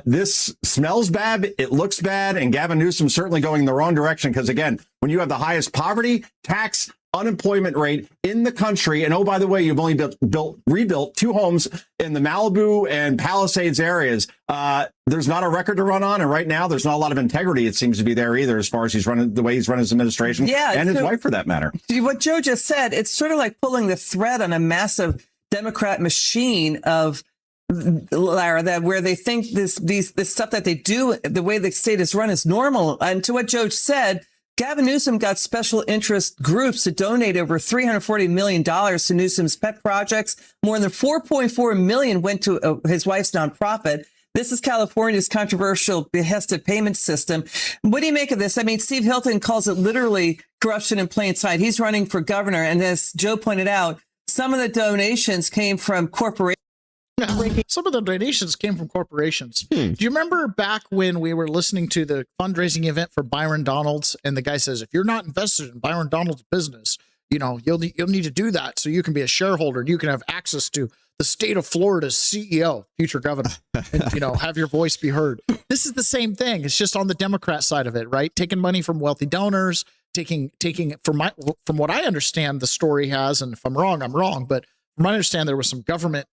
this smells bad, it looks bad, and Gavin Newsom certainly going in the wrong direction because, again, when you have the highest poverty, tax, unemployment rate in the country, and oh, by the way, you've only rebuilt two homes in the Malibu and Palisades areas, there's not a record to run on, and right now there's not a lot of integrity, it seems to be there either, as far as the way he's run his administration, and his wife for that matter. What Joe just said, it's sort of like pulling the thread on a massive Democrat machine of Lara, that where they think this stuff that they do, the way the state is run, is normal. And to what Joe said, Gavin Newsom got special interest groups to donate over $340 million to Newsom's pet projects. More than $4.4 million went to his wife's nonprofit. This is California's controversial behested payment system. What do you make of this? I mean, Steve Hilton calls it literally corruption in plain sight. He's running for governor. And as Joe pointed out, some of the donations came from corporations. Some of the donations came from corporations. Do you remember back when we were listening to the fundraising event for Byron Donalds, and the guy says, if you're not invested in Byron Donalds' business, you'll need to do that so you can be a shareholder and you can have access to the state of Florida's CEO, future governor, and have your voice be heard. This is the same thing. It's just on the Democrat side of it, right? Taking money from wealthy donors, taking from what I understand the story has, and if I'm wrong, I'm wrong, but from what I understand, there was some government,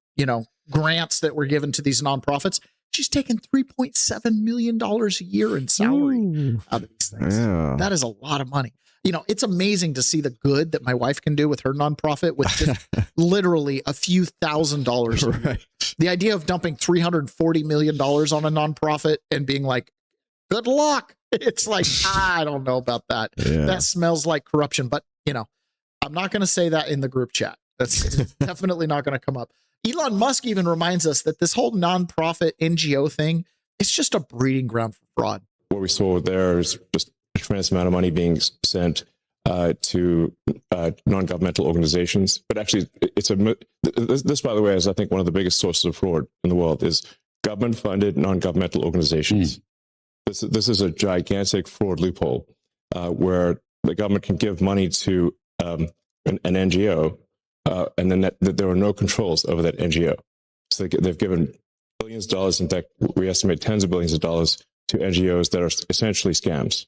grants that were given to these nonprofits, She's taking $3.7 million a year in salary out of these things. Yeah. That is a lot of money. You know, it's amazing to see the good that my wife can do with her nonprofit with just literally a few $1,000s. Right. The idea of dumping $340 million on a nonprofit and being like, good luck. It's like, I don't know about that. Yeah. That smells like corruption. But, you know, I'm not going to say that in the group chat. That's definitely not going to come up. Elon Musk even reminds us that this whole nonprofit NGO thing, it's just a breeding ground for fraud. What we saw there is just a tremendous amount of money being sent to non-governmental organizations. But actually, this, by the way, is I think one of the biggest sources of fraud in the world is government-funded non-governmental organizations. This is a gigantic fraud loophole where the government can give money to an NGO, and then there are no controls over that NGO. So they've given billions of dollars. In fact, we estimate tens of billions of dollars to NGOs that are essentially scams.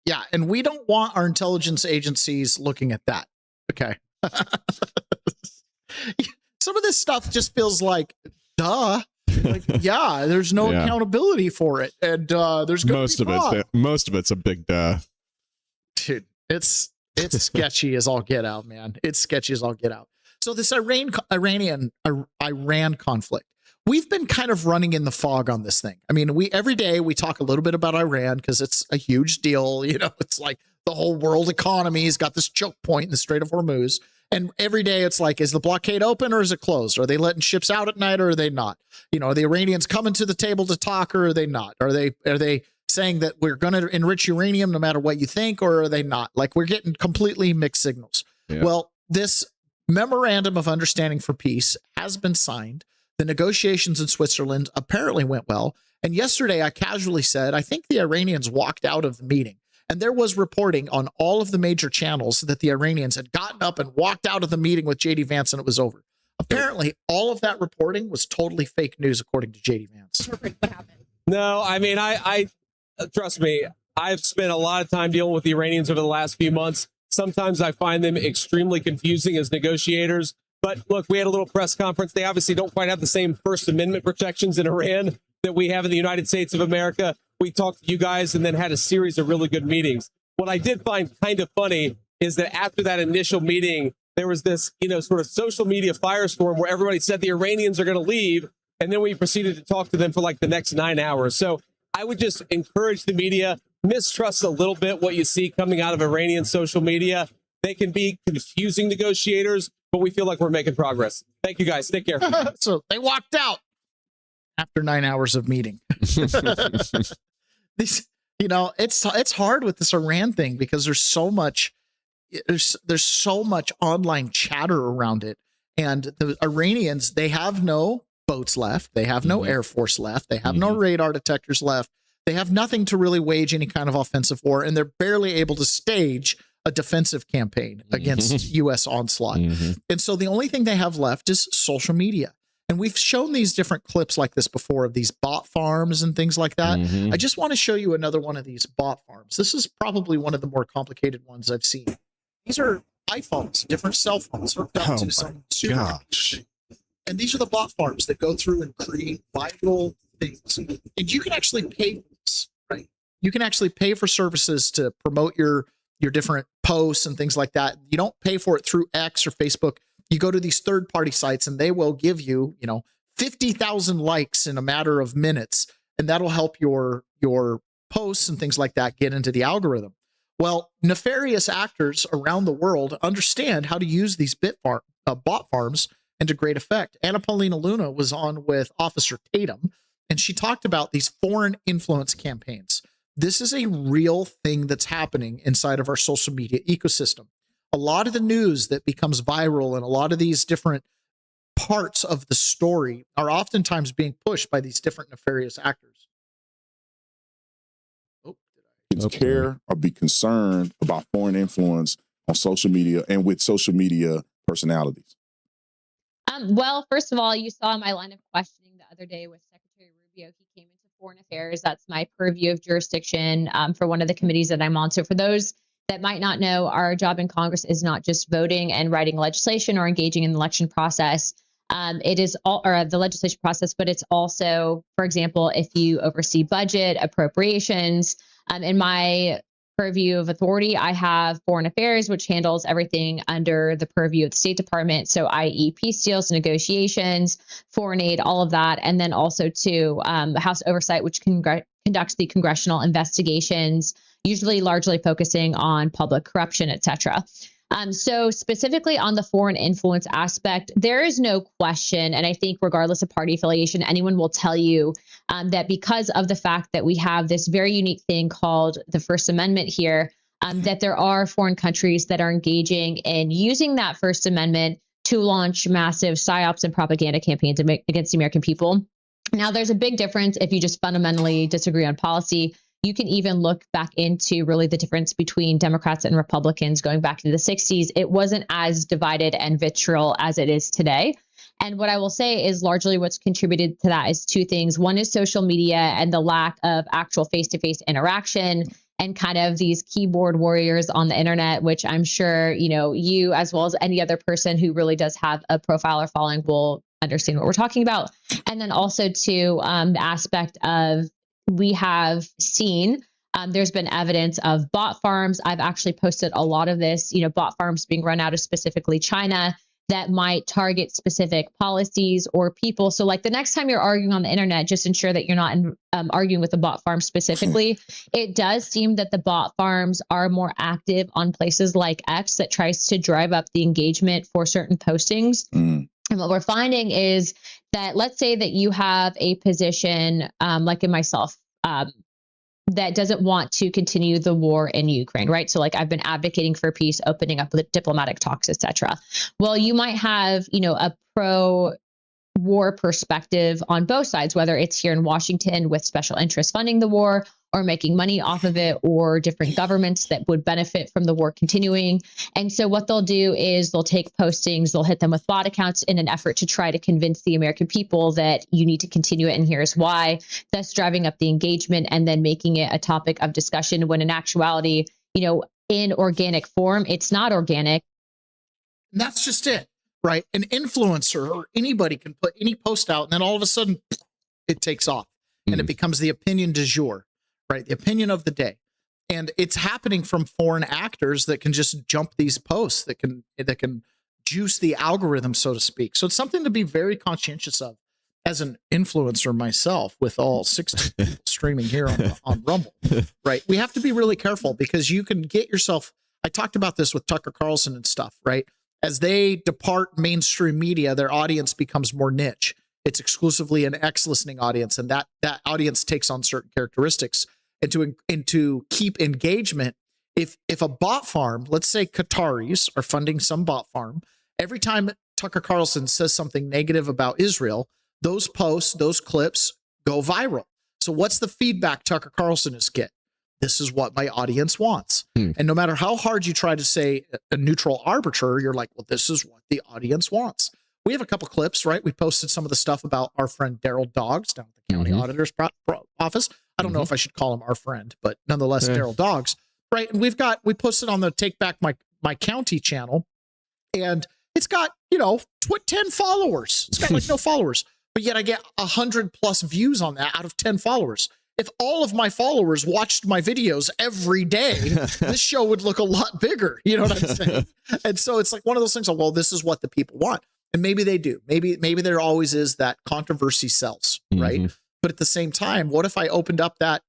Yeah, and we don't want our intelligence agencies looking at that. Okay. Some of this stuff just feels like, duh. Like, yeah, there's no accountability for it, and there's most of it's a big duh. Dude, it's sketchy as all get out, man. It's sketchy as all get out. So this Iran conflict, we've been kind of running in the fog on this thing. I mean, every day we talk a little bit about Iran because it's a huge deal. You know, it's like the whole world economy's got this choke point in the Strait of Hormuz. And every day it's like, is the blockade open or is it closed? Are they letting ships out at night or are they not? You know, are the Iranians coming to the table to talk or are they not? Are they saying that we're going to enrich uranium no matter what you think, or are they not? Like, we're getting completely mixed signals. Yeah. Well, this memorandum of understanding for peace has been signed. The negotiations in Switzerland apparently went well. And yesterday I casually said, I think the Iranians walked out of the meeting. And there was reporting on all of the major channels that the Iranians had gotten up and walked out of the meeting with JD Vance and it was over. Apparently, all of that reporting was totally fake news, according to JD Vance. What happened? No, I mean, I trust me, I've spent a lot of time dealing with the Iranians over the last few months. Sometimes I find them extremely confusing as negotiators. But look, we had a little press conference. They obviously don't quite have the same First Amendment protections in Iran that we have in the United States of America. We talked to you guys and then had a series of really good meetings. What I did find kind of funny is that after that initial meeting, there was this, sort of social media firestorm where everybody said the Iranians are going to leave. And then we proceeded to talk to them for like the next 9 hours. So I would just encourage the media, mistrust a little bit what you see coming out of Iranian social media. They can be confusing negotiators, but we feel like we're making progress. Thank you, guys. Take care. So they walked out after 9 hours of meeting. This, it's hard with this Iran thing because there's so much online chatter around it. And the Iranians, they have no boats left. They have no Air Force left. They have no radar detectors left. They have nothing to really wage any kind of offensive war. And they're barely able to stage a defensive campaign against U.S. onslaught. And so the only thing they have left is social media. And we've shown these different clips like this before of these bot farms and things like that. I just want to show you another one of these bot farms. This is probably one of the more complicated ones I've seen. These are iPhones, different cell phones hooked up to some supercomputer. And these are the bot farms that go through and create viral things. And you can actually pay for this, right? You can actually pay for services to promote your different posts and things like that. You don't pay for it through X or Facebook. You go to these third-party sites and they will give you, 50,000 likes in a matter of minutes, and that'll help your posts and things like that get into the algorithm. Well, nefarious actors around the world understand how to use these bot farms and to great effect. Anna Paulina Luna was on with Officer Tatum, and she talked about these foreign influence campaigns. This is a real thing that's happening inside of our social media ecosystem. A lot of the news that becomes viral and a lot of these different parts of the story are oftentimes being pushed by these different nefarious actors. Care or be concerned about foreign influence on social media and with social media personalities? Well, first of all, you saw my line of questioning the other day with Secretary Rubio. He came into foreign affairs. That's my purview of jurisdiction for one of the committees that I'm on. So for those that might not know, our job in Congress is not just voting and writing legislation or engaging in the election process. It is all, or the legislation process, but it's also, for example, if you oversee budget, appropriations. In my purview of authority, I have foreign affairs, which handles everything under the purview of the State Department. So, i.e., peace deals, negotiations, foreign aid, all of that. And then also to House Oversight, which conducts the congressional investigations, usually largely focusing on public corruption, et cetera. So specifically on the foreign influence aspect, there is no question. And I think regardless of party affiliation, anyone will tell you that because of the fact that we have this very unique thing called the First Amendment here, that there are foreign countries that are engaging in using that First Amendment to launch massive psyops and propaganda campaigns against the American people. Now, there's a big difference if you just fundamentally disagree on policy. You can even look back into really the difference between Democrats and Republicans going back to the 60s. It wasn't as divided and vitriol as it is today. And what I will say is largely what's contributed to that is two things. One is social media and the lack of actual face-to-face interaction and kind of these keyboard warriors on the internet, which I'm sure, you as well as any other person who really does have a profile or following will understand what we're talking about. And then also to the aspect of we have seen there's been evidence of bot farms. I've actually posted a lot of this, bot farms being run out of specifically China that might target specific policies or people. So like the next time you're arguing on the internet, just ensure that you're not arguing with the bot farm specifically. It does seem that the bot farms are more active on places like X that tries to drive up the engagement for certain postings. And what we're finding is that let's say that you have a position like in myself that doesn't want to continue the war in Ukraine, right? So like I've been advocating for peace, opening up with diplomatic talks, et cetera. Well, you might have, a pro-war perspective on both sides, whether it's here in Washington with special interests funding the war or making money off of it, or different governments that would benefit from the war continuing. And so what they'll do is they'll take postings, they'll hit them with bot accounts in an effort to try to convince the American people that you need to continue it and here's why, thus driving up the engagement and then making it a topic of discussion when in actuality, in organic form, it's not organic. And that's just it, right? An influencer or anybody can put any post out and then all of a sudden it takes off and it becomes the opinion du jour. Right, the opinion of the day, and it's happening from foreign actors that can just jump these posts, that can juice the algorithm, so to speak. So it's something to be very conscientious of as an influencer myself, with all 60 people streaming here on Rumble. Right, we have to be really careful because you can get yourself. I talked about this with Tucker Carlson and stuff. Right, as they depart mainstream media, their audience becomes more niche. It's exclusively an X listening audience, and that audience takes on certain characteristics. And to keep engagement, if a bot farm, let's say Qataris are funding some bot farm, every time Tucker Carlson says something negative about Israel, those posts, those clips go viral. So what's the feedback Tucker Carlson is get? This is what my audience wants. And no matter how hard you try to say a neutral arbiter, you're like, well, this is what the audience wants. We have a couple clips, right? We posted some of the stuff about our friend Daryl Doggs down at the county auditor's office. I don't know if I should call him our friend, but nonetheless, Daryl Doggs, right? And we posted on the Take Back My County channel, and it's got 10 followers. It's got like no followers, but yet I get 100+ views on that out of 10 followers. If all of my followers watched my videos every day, this show would look a lot bigger. You know what I'm saying? And so it's like one of those things. Well, this is what the people want. And maybe they do. Maybe there always is that controversy sells, right? But at the same time, what if I opened up that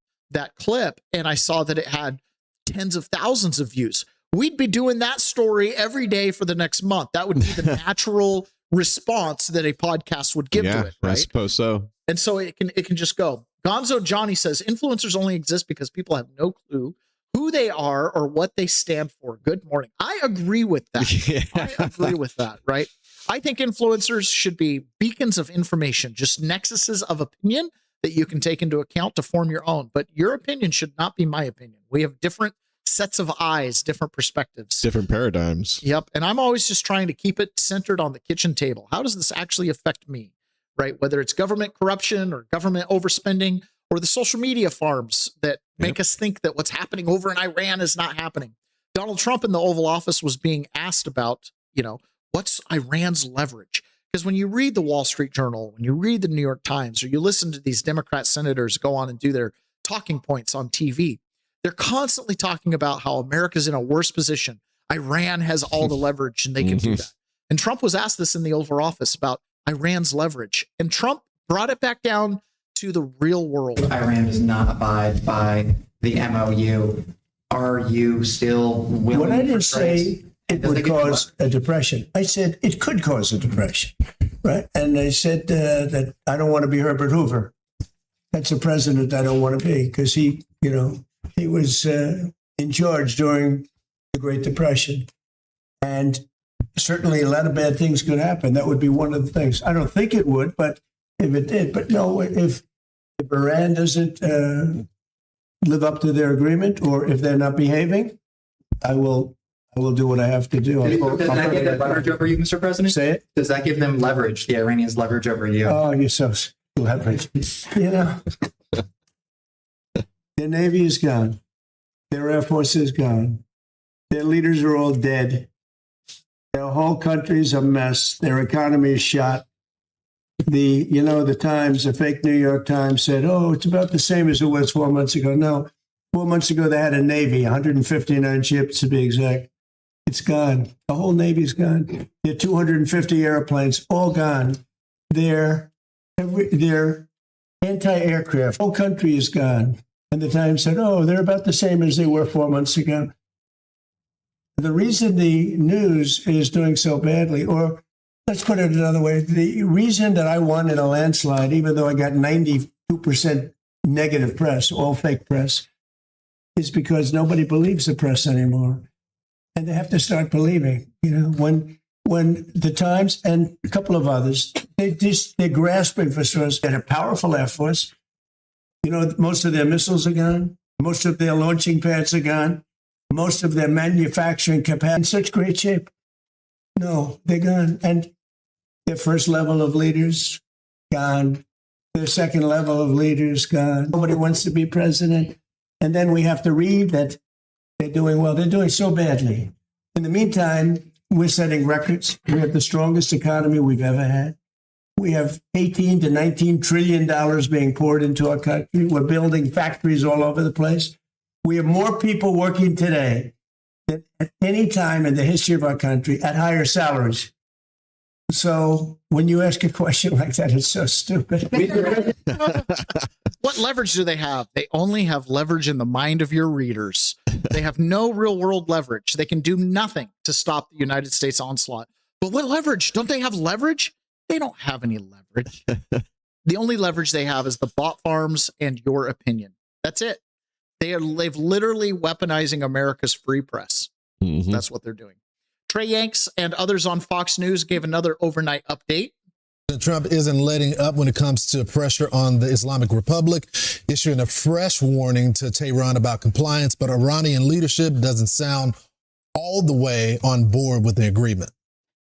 clip and I saw that it had tens of thousands of views? We'd be doing that story every day for the next month. That would be the natural response that a podcast would give to it, right? I suppose so. And so it can just go. Gonzo Johnny says influencers only exist because people have no clue who they are or what they stand for. Good morning. I agree with that. I agree with that, right? I think influencers should be beacons of information, just nexuses of opinion that you can take into account to form your own. But your opinion should not be my opinion. We have different sets of eyes, different perspectives, different paradigms. Yep. And I'm always just trying to keep it centered on the kitchen table. How does this actually affect me, right? Whether it's government corruption or government overspending or the social media farms that make us think that what's happening over in Iran is not happening. Donald Trump in the Oval Office was being asked about, what's Iran's leverage? Because when you read the Wall Street Journal, when you read the New York Times, or you listen to these Democrat senators go on and do their talking points on TV, they're constantly talking about how America's in a worse position. Iran has all the leverage and they can do that. And Trump was asked this in the Oval Office about Iran's leverage. And Trump brought it back down to the real world. Iran does not abide by the MOU. Are you still willing? What I didn't say it would cause a depression. I said it could cause a depression, right? And I said that I don't want to be Herbert Hoover. That's a president I don't want to be, because he was in charge during the Great Depression. And certainly a lot of bad things could happen. That would be one of the things. I don't think it would, but if it did. But no, if Iran doesn't live up to their agreement, or if they're not behaving, I will do what I have to do. Does that give them leverage over you, Mr. President? Say it. Does that give them leverage, the Iranians leverage over you? Oh, you're so leverage. Their Navy is gone. Their Air Force is gone. Their leaders are all dead. Their whole country's a mess. Their economy is shot. The Times, the fake New York Times said, oh, it's about the same as it was 4 months ago. No, 4 months ago, they had a Navy, 159 ships to be exact. It's gone. The whole Navy's gone. Their 250 airplanes, all gone. Their anti-aircraft, whole country is gone. And the Times said, oh, they're about the same as they were 4 months ago. The reason the news is doing so badly, or let's put it another way, the reason that I won in a landslide, even though I got 92% negative press, all fake press, is because nobody believes the press anymore. And they have to start believing. When the Times and a couple of others, they're grasping for source. They had a powerful Air Force. Most of their missiles are gone. Most of their launching pads are gone. Most of their manufacturing capacity in such great shape. No, they're gone. And their first level of leaders, gone. Their second level of leaders, gone. Nobody wants to be president. And then we have to read that they're doing well. They're doing so badly. In the meantime, we're setting records. We have the strongest economy we've ever had. We have $18 to $19 trillion being poured into our country. We're building factories all over the place. We have more people working today than at any time in the history of our country at higher salaries. So when you ask a question like that, it's so stupid. What leverage do they have? They only have leverage in the mind of your readers. They have no real world leverage. They can do nothing to stop the United States onslaught. But what leverage? Don't they have leverage? They don't have any leverage. The only leverage they have is the bot farms and your opinion. That's it. They've literally weaponizing America's free press. Mm-hmm. That's what they're doing. Trey Yanks and others on Fox News gave another overnight update. Trump isn't letting up when it comes to pressure on the Islamic Republic, issuing a fresh warning to Tehran about compliance, but Iranian leadership doesn't sound all the way on board with the agreement.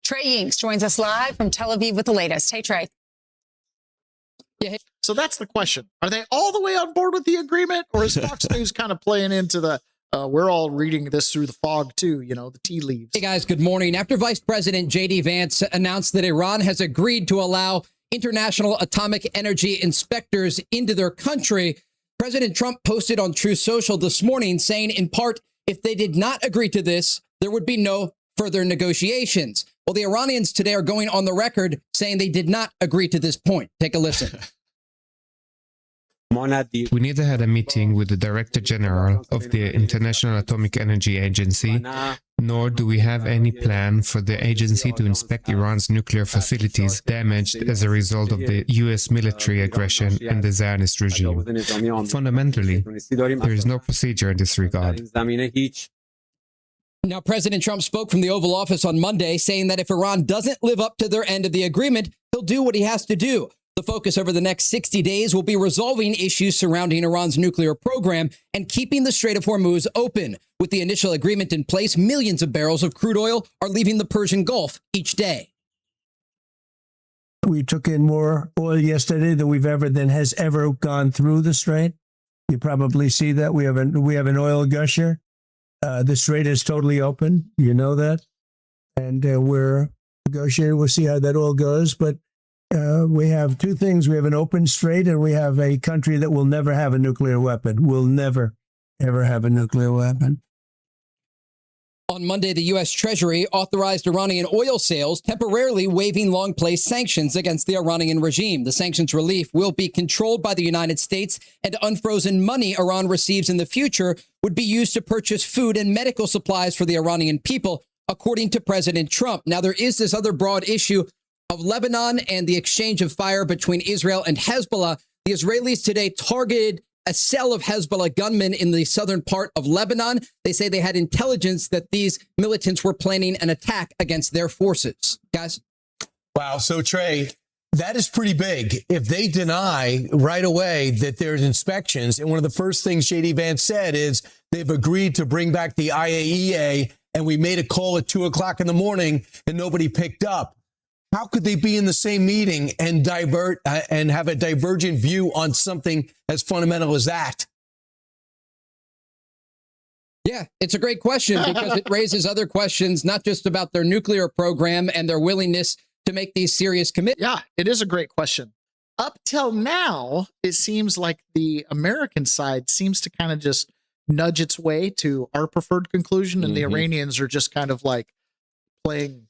Trey Yanks joins us live from Tel Aviv with the latest. Hey, Trey. So that's the question. Are they all the way on board with the agreement, or is Fox News kind of playing into the we're all reading this through the fog too, the tea leaves? Hey guys, good morning. After Vice President J.D. Vance announced that Iran has agreed to allow international atomic energy inspectors into their country, President Trump posted on Truth Social this morning saying, in part, if they did not agree to this, there would be no further negotiations. Well, the Iranians today are going on the record saying they did not agree to this point. Take a listen. We neither had a meeting with the Director General of the International Atomic Energy Agency, nor do we have any plan for the agency to inspect Iran's nuclear facilities damaged as a result of the U.S. military aggression and the Zionist regime. Fundamentally, there is no procedure in this regard. Now, President Trump spoke from the Oval Office on Monday, saying that if Iran doesn't live up to their end of the agreement, he'll do what he has to do. The focus over the next 60 days will be resolving issues surrounding Iran's nuclear program and keeping the Strait of Hormuz open. With the initial agreement in place, millions of barrels of crude oil are leaving the Persian Gulf each day. We took in more oil yesterday than has ever gone through the Strait. You probably see that we have an oil gusher. The Strait is totally open. You know that, and we're negotiating. We'll see how that all goes. But we have two things. We have an open strait, and we have a country that will never have a nuclear weapon. Will never, ever have a nuclear weapon. On Monday, the U.S. Treasury authorized Iranian oil sales, temporarily waiving long-placed sanctions against the Iranian regime. The sanctions relief will be controlled by the United States, and unfrozen money Iran receives in the future would be used to purchase food and medical supplies for the Iranian people, according to President Trump. Now, there is this other broad issue of Lebanon and the exchange of fire between Israel and Hezbollah. The Israelis today targeted a cell of Hezbollah gunmen in the southern part of Lebanon. They say they had intelligence that these militants were planning an attack against their forces. Guys? Wow. So, Trey, that is pretty big. If they deny right away that there's inspections, and one of the first things J.D. Vance said is they've agreed to bring back the IAEA, and we made a call at 2 o'clock in the morning and nobody picked up. How could they be in the same meeting and divert and have a divergent view on something as fundamental as that? Yeah, it's a great question because it raises other questions, not just about their nuclear program and their willingness to make these serious commitments. Yeah, it is a great question. Up till now, it seems like the American side seems to kind of just nudge its way to our preferred conclusion, and the Iranians are just kind of like playing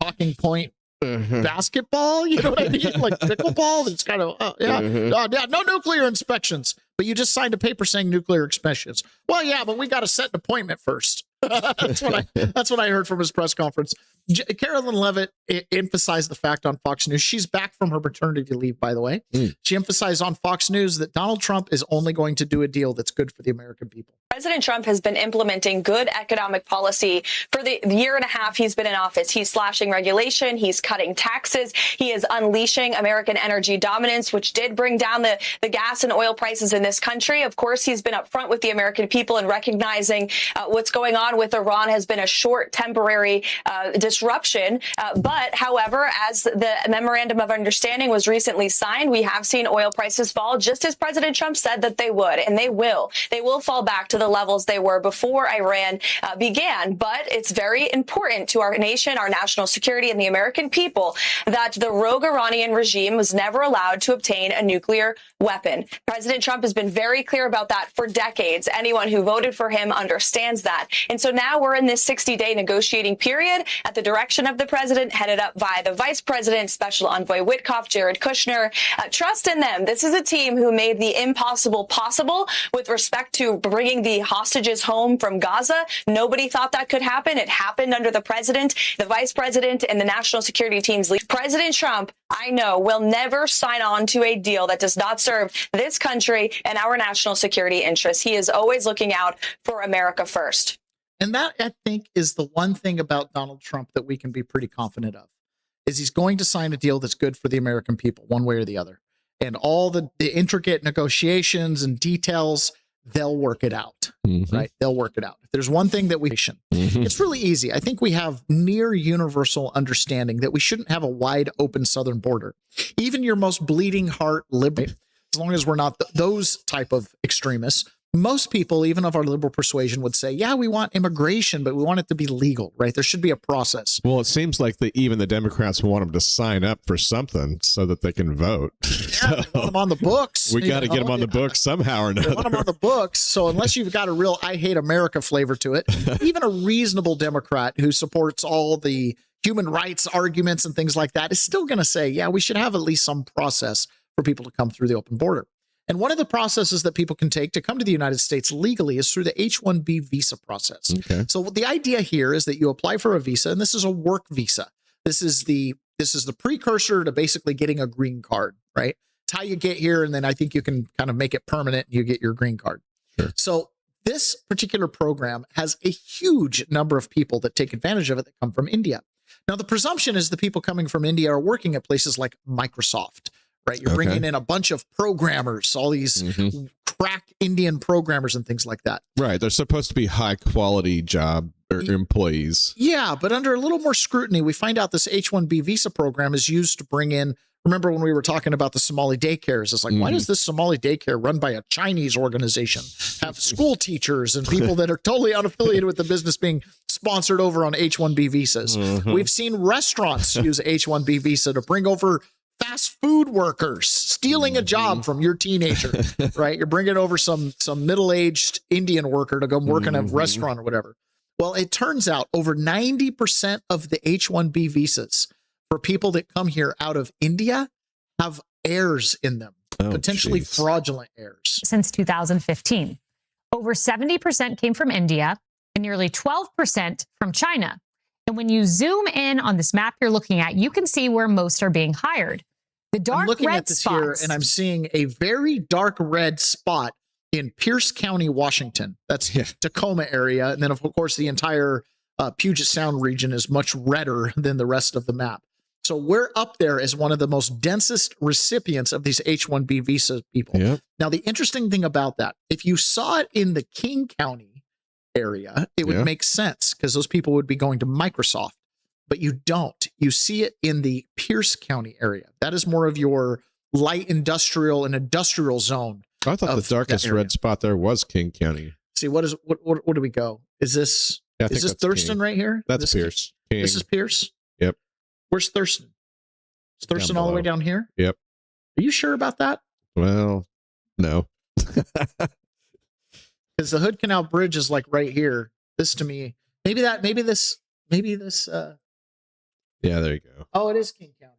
talking point basketball, you know what I mean? Like pickleball. It's kind of no nuclear inspections, but you just signed a paper saying nuclear inspections. Well, yeah, but we got to set an appointment first. That's what I heard from his press conference. Carolyn Levitt emphasized the fact on Fox News. She's back from her maternity leave, by the way. She emphasized on Fox News that Donald Trump is only going to do a deal that's good for the American people. President Trump has been implementing good economic policy for the year and a half he's been in office. He's slashing regulation. He's cutting taxes. He is unleashing American energy dominance, which did bring down the gas and oil prices in this country. Of course, he's been upfront with the American people and recognizing what's going on with Iran has been a short, temporary disruption. But, however, as the memorandum of understanding was recently signed, we have seen oil prices fall just as President Trump said that they would, and they will. They will fall back to the levels they were before Iran began. But it's very important to our nation, our national security, and the American people that the rogue Iranian regime was never allowed to obtain a nuclear weapon. President Trump has been very clear about that for decades. Anyone who voted for him understands that. And so now we're in this 60-day negotiating period at the direction of the president, headed up by the vice president, Special Envoy Witkoff, Jared Kushner. Trust in them. This is a team who made the impossible possible with respect to bringing the hostages home from Gaza. Nobody thought that could happen. It happened under the president, the vice president, and the national security team's lead. President Trump, I know, will never sign on to a deal that does not serve this country and our national security interests. He is always looking out for America first. And that, I think, is the one thing about Donald Trump that we can be pretty confident of, is he's going to sign a deal that's good for the American people, one way or the other. And all the intricate negotiations and details, they'll work it out, right? They'll work it out. If there's one thing that it's really easy. I think we have near universal understanding that we shouldn't have a wide open southern border. Even your most bleeding heart liberal, as long as we're not those type of extremists, most people, even of our liberal persuasion, would say, yeah, we want immigration, but we want it to be legal, right? There should be a process. Well, it seems like even the Democrats want them to sign up for something so that they can vote. Yeah, they want them on the books. We got to get them on the books somehow or another. They want them on the books. So unless you've got a real I hate America flavor to it, even a reasonable Democrat who supports all the human rights arguments and things like that is still going to say, yeah, we should have at least some process for people to come through the open border. And one of the processes that people can take to come to the United States legally is through the H-1B visa process. Okay. So the idea here is that you apply for a visa, and this is a work visa. This is the precursor to basically getting a green card, right? It's how you get here, and then I think you can kind of make it permanent and you get your green card. Sure. So this particular program has a huge number of people that take advantage of it that come from India. Now, the presumption is the people coming from India are working at places like Microsoft, right? You're bringing in a bunch of programmers, all these crack Indian programmers and things like that. Right. They're supposed to be high quality job or employees. Yeah, but under a little more scrutiny, we find out this H-1B visa program is used to bring in Remember when we were talking about the Somali daycares? It's like, why does this Somali daycare run by a Chinese organization have school teachers and people that are totally unaffiliated with the business being sponsored over on H-1B visas? We've seen restaurants use H-1B visa to bring over fast food workers, stealing a job from your teenager, right? You're bringing over some middle-aged Indian worker to go work in a restaurant or whatever. Well, it turns out over 90% of the H-1B visas for people that come here out of India have errors in them, potentially fraudulent errors. Since 2015, over 70% came from India and nearly 12% from China. And when you zoom in on this map you're looking at, you can see where most are being hired. The dark I'm looking red at this spots, here, and I'm seeing a very dark red spot in Pierce County, Washington. That's Tacoma area. And then, of course, the entire Puget Sound region is much redder than the rest of the map. So we're up there as one of the most densest recipients of these H-1B visa people. Yep. Now, the interesting thing about that, if you saw it in the King County area, it would make sense because those people would be going to Microsoft, but you don't. You see it in the Pierce County area. That is more of your light industrial and industrial zone. I thought the darkest red spot there was King County. See, what do we go? Is this Thurston King. right here? That's Pierce. King. This is Pierce? Yep. Where's Thurston? Is Thurston all the way down here? Yep. Are you sure about that? Well, no. Because the Hood Canal Bridge is like right here. This to me, maybe this. Yeah, there you go. Oh, it is King County.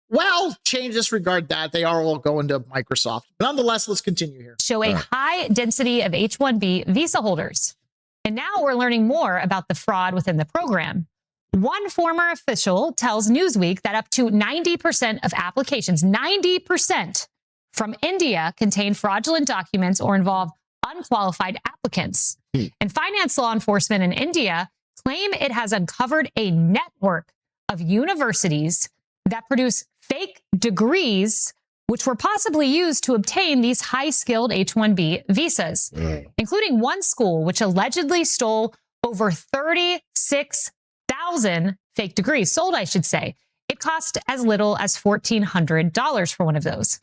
Well, disregard that. They are all going to Microsoft. But nonetheless, let's continue here. show a high density of H-1B visa holders. And now we're learning more about the fraud within the program. One former official tells Newsweek that up to 90% of applications, 90% from India, contain fraudulent documents or involve unqualified applicants. And finance law enforcement in India claim it has uncovered a network of universities that produce fake degrees, which were possibly used to obtain these high-skilled H-1B visas, including one school which allegedly stole over 36,000 fake degrees, sold, I should say. It cost as little as $1,400 for one of those.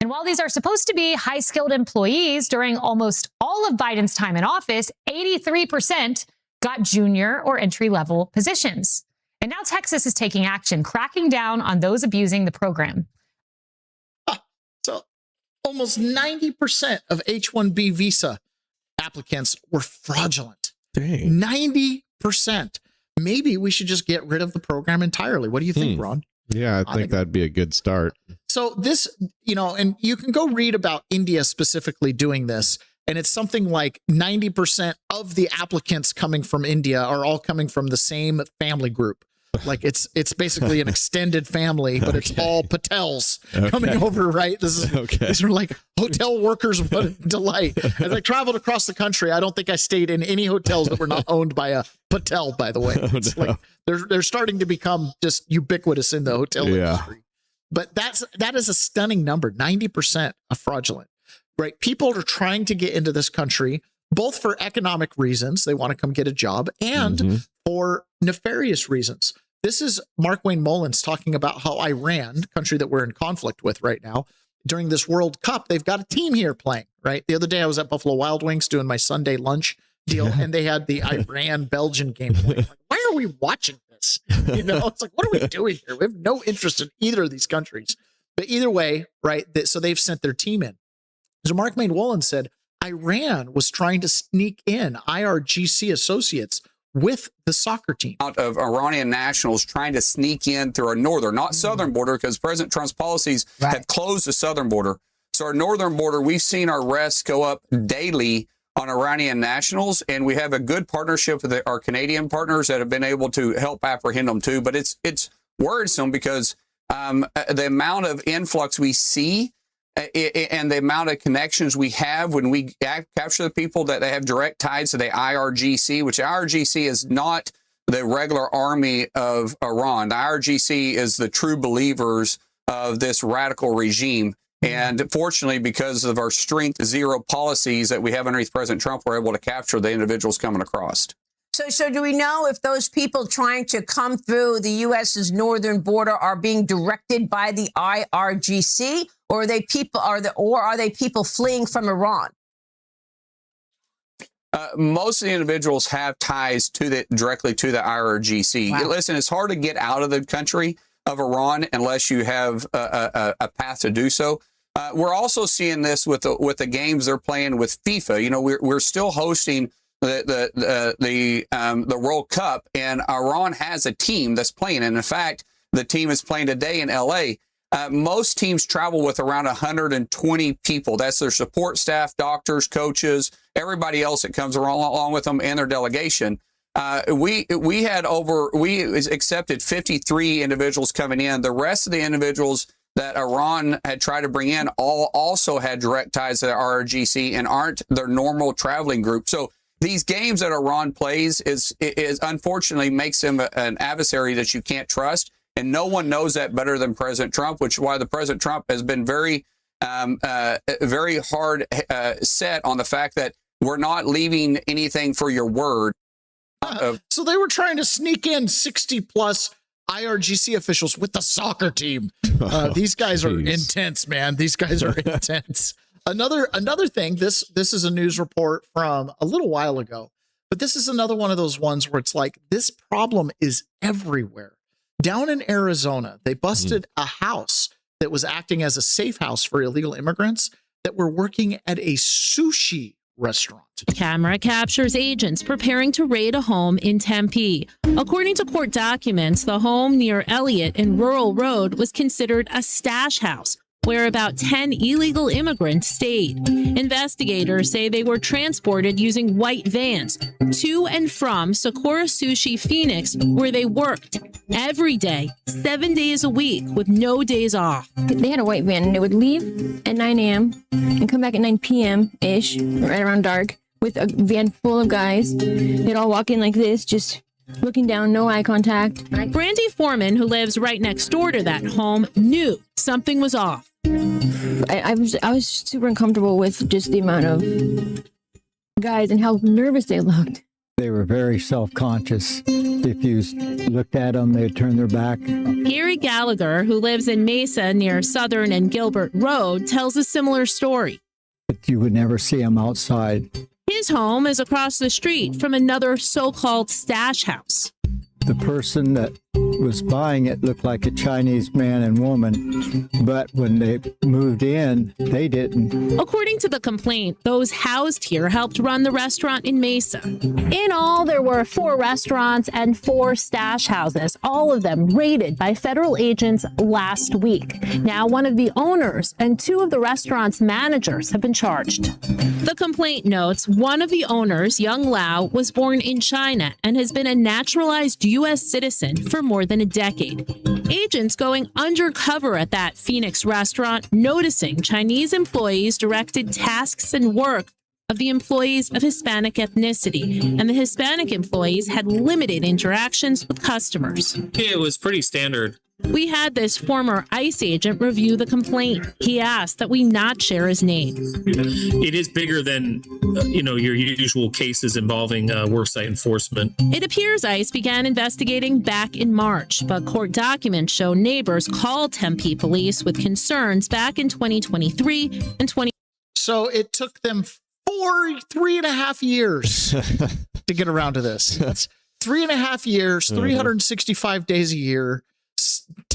And while these are supposed to be high-skilled employees, during almost all of Biden's time in office, 83% got junior or entry-level positions. And now Texas is taking action, cracking down on those abusing the program. So almost 90% of H-1B visa applicants were fraudulent. Dang. 90%. Maybe we should just get rid of the program entirely. What do you think, Ron? Yeah, I think that'd be a good start. So this, and you can go read about India specifically doing this. And it's something like 90% of the applicants coming from India are all coming from the same family group. Like it's basically an extended family, but it's all Patels coming over, right? These are like hotel workers. What a delight. As I traveled across the country, I don't think I stayed in any hotels that were not owned by a Patel, by the way. It's like they're starting to become just ubiquitous in the hotel industry. But that is a stunning number. 90% are fraudulent, right? People are trying to get into this country, both for economic reasons, they want to come get a job, and for nefarious reasons. This is Mark Wayne Mullins talking about how Iran, country that we're in conflict with right now, during this World Cup, they've got a team here playing, right? The other day I was at Buffalo Wild Wings doing my Sunday lunch deal, and they had the Iran-Belgian game playing. Like, why are we watching this? It's like, what are we doing here? We have no interest in either of these countries. But either way, right, so they've sent their team in. So Mark Wayne Mullins said, Iran was trying to sneak in IRGC associates with the soccer team. Out of Iranian nationals trying to sneak in through our northern, not southern border, because President Trump's policies have closed the southern border. So our northern border, we've seen our arrests go up daily on Iranian nationals, and we have a good partnership with our Canadian partners that have been able to help apprehend them too. But it's worrisome because the amount of influx we see and the amount of connections we have when we capture the people that they have direct ties to the IRGC, which IRGC is not the regular army of Iran. The IRGC is the true believers of this radical regime. And fortunately, because of our strength zero policies that we have underneath President Trump, we're able to capture the individuals coming across. So do we know if those people trying to come through the U.S.'s northern border are being directed by the IRGC, or are they people fleeing from Iran? Most of the individuals have ties directly to the IRGC. Wow. Listen, it's hard to get out of the country of Iran unless you have a path to do so. We're also seeing this with the games they're playing with FIFA. You know, we're still hosting the World Cup, and Iran has a team that's playing. And in fact, the team is playing today in LA. Most teams travel with around 120 people. That's their support staff, doctors, coaches, everybody else that comes along with them and their delegation. We accepted 53 individuals coming in. The rest of the individuals that Iran had tried to bring in also had direct ties to the RRGC and aren't their normal traveling group. So these games that Iran plays is unfortunately makes them an adversary that you can't trust. And no one knows that better than President Trump, which is why the President Trump has been very hard set on the fact that we're not leaving anything for your word. So they were trying to sneak in 60 plus IRGC officials with the soccer team. These guys are intense, man. These guys are intense. Another thing, this is a news report from a little while ago, but this is another one of those ones where it's like, this problem is everywhere. Down in Arizona, they busted a house that was acting as a safe house for illegal immigrants that were working at a sushi restaurant. Camera captures agents preparing to raid a home in Tempe. According to court documents, the home near Elliott and Rural Road was considered a stash house where about 10 illegal immigrants stayed. Investigators say they were transported using white vans to and from Sakura Sushi Phoenix, where they worked every day, 7 days a week with no days off. They had a white van and they would leave at 9 a.m. and come back at 9 p.m.-ish, right around dark, with a van full of guys. They'd all walk in like this, just looking down, no eye contact. Brandy Foreman, who lives right next door to that home, knew something was off. I was super uncomfortable with just the amount of guys and how nervous they looked. They were very self-conscious. If you looked at them, they'd turn their back. Gary Gallagher, who lives in Mesa near Southern and Gilbert Road, tells a similar story. But you would never see them outside. His home is across the street from another so-called stash house. The person that was buying it looked like a Chinese man and woman, but when they moved in, they didn't. According to the complaint, those housed here helped run the restaurant in Mesa. In all, there were 4 restaurants and 4 stash houses, all of them raided by federal agents last week. Now, one of the owners and 2 of the restaurant's managers have been charged. The complaint notes one of the owners, Young Lao, was born in China and has been a naturalized U.S. citizen for more than a decade. Agents going undercover at that Phoenix restaurant, noticing Chinese employees directed tasks and work of the employees of Hispanic ethnicity, and the Hispanic employees had limited interactions with customers. Yeah, it was pretty standard. We had this former ICE agent review the complaint. He asked that we not share his name. It is bigger than, your usual cases involving worksite enforcement. It appears ICE began investigating back in March, but court documents show neighbors called Tempe police with concerns back in 2023 and 20. So it took them 3.5 years to get around to this. That's 3.5 years, 365 days a year.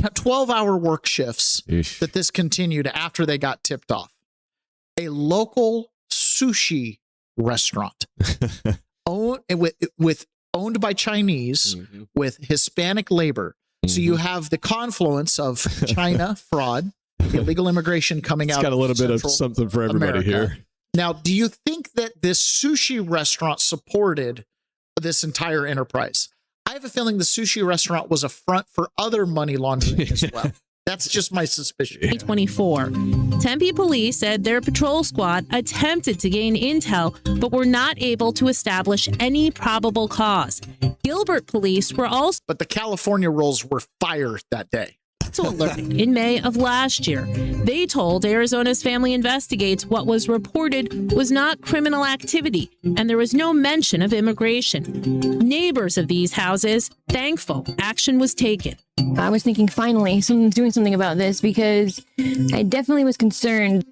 12-hour work shifts that this continued after they got tipped off. A local sushi restaurant owned by Chinese with Hispanic labor. So you have the confluence of China fraud, illegal immigration coming out. It's got a little bit of something for everybody here. Now, do you think that this sushi restaurant supported this entire enterprise? I have a feeling the sushi restaurant was a front for other money laundering as well. That's just my suspicion. 2024. Tempe police said their patrol squad attempted to gain intel, but were not able to establish any probable cause. Gilbert police were also... But the California rolls were fire that day. also alerted in May of last year. They told Arizona's Family Investigates what was reported was not criminal activity, and there was no mention of immigration. Neighbors of these houses thankful action was taken. I was thinking, finally, someone's doing something about this, because I definitely was concerned.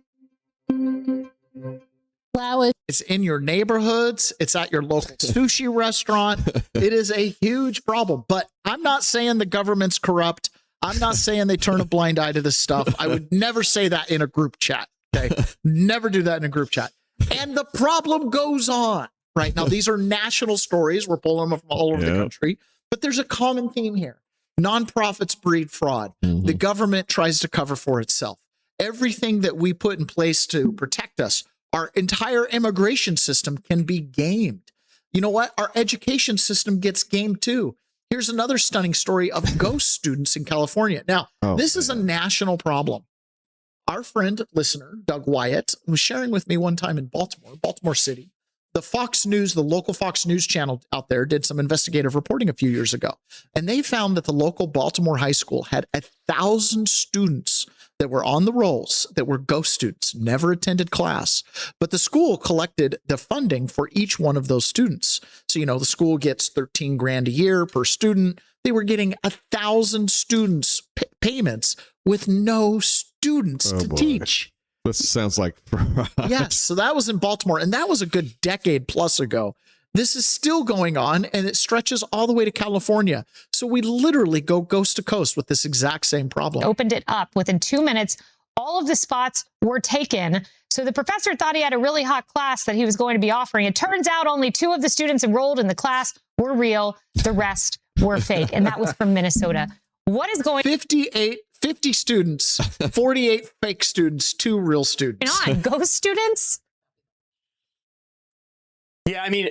It's in your neighborhoods. It's at your local sushi restaurant. It is a huge problem. But I'm not saying the government's corrupt. I'm not saying they turn a blind eye to this stuff. I would never say that in a group chat. Okay. Never do that in a group chat. And the problem goes on. Right now, these are national stories. We're pulling them from all over the country. But there's a common theme here. Nonprofits breed fraud. The government tries to cover for itself. Everything that we put in place to protect us, our entire immigration system can be gamed. You know what? Our education system gets gamed too. Here's another stunning story of ghost students in California. Now, this is a national problem. Our friend, listener, Doug Wyatt, was sharing with me one time in Baltimore City. The Fox News, the local Fox News channel out there, did some investigative reporting a few years ago. And they found that the local Baltimore high school had 1,000 students that were on the rolls that were ghost students, never attended class. But the school collected the funding for each one of those students. So, you know, the school gets $13,000 a year per student. They were getting 1,000 students payments with no students to teach. This sounds like fraud. Yes, so that was in Baltimore, and that was a good decade plus ago. This is still going on, and it stretches all the way to California. So we literally go coast to coast with this exact same problem. Opened it up. Within 2 minutes, all of the spots were taken. So the professor thought he had a really hot class that he was going to be offering. It turns out only 2 of the students enrolled in the class were real. The rest were fake, and that was from Minnesota. What is going 50 students, 48 fake students, 2 real students. on? Ghost students? Yeah, I mean,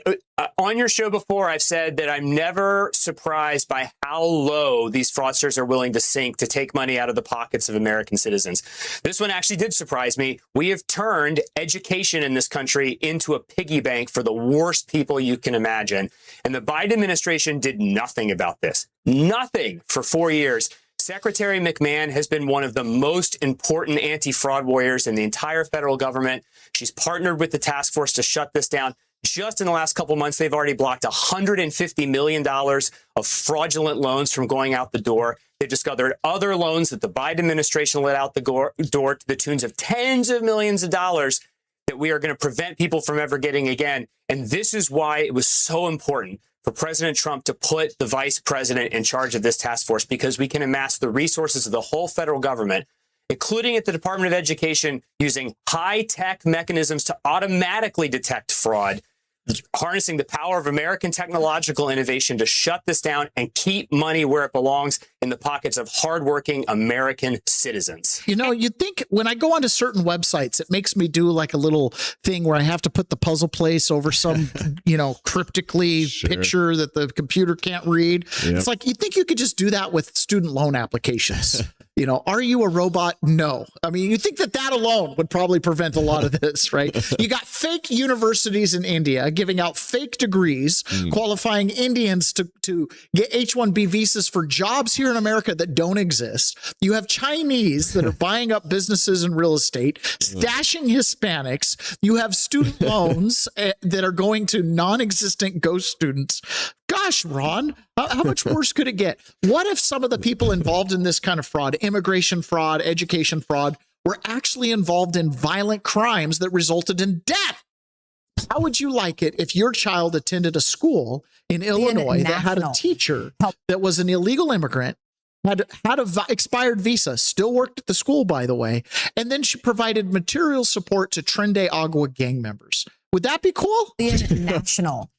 on your show before, I've said that I'm never surprised by how low these fraudsters are willing to sink to take money out of the pockets of American citizens. This one actually did surprise me. We have turned education in this country into a piggy bank for the worst people you can imagine. And the Biden administration did nothing about this. Nothing for 4 years. Secretary McMahon has been one of the most important anti-fraud warriors in the entire federal government. She's partnered with the task force to shut this down. Just in the last couple of months, they've already blocked $150 million of fraudulent loans from going out the door. They've discovered other loans that the Biden administration let out the door to the tunes of tens of millions of dollars that we are going to prevent people from ever getting again. And this is why it was so important for President Trump to put the vice president in charge of this task force, because we can amass the resources of the whole federal government, including at the Department of Education, using high-tech mechanisms to automatically detect fraud, harnessing the power of American technological innovation to shut this down and keep money where it belongs, in the pockets of hardworking American citizens. You know, you'd think when I go onto certain websites, it makes me do like a little thing where I have to put the puzzle place over some, you know, cryptically picture that the computer can't read. Yep. It's like, you think you could just do that with student loan applications. You know, are you a robot? No. I mean, you think that alone would probably prevent a lot of this, right? You got fake universities in India giving out fake degrees, qualifying Indians to get H-1B visas for jobs here in America that don't exist. You have Chinese that are buying up businesses and real estate, stashing Hispanics. You have student loans that are going to non-existent ghost students. Gosh, Ron, how much worse could it get? What if some of the people involved in this kind of fraud, immigration fraud, education fraud, were actually involved in violent crimes that resulted in death? How would you like it if your child attended a school in Illinois that had a teacher that was an illegal immigrant, had a expired visa, still worked at the school, by the way, and then she provided material support to Tren de Agua gang members? Would that be cool? National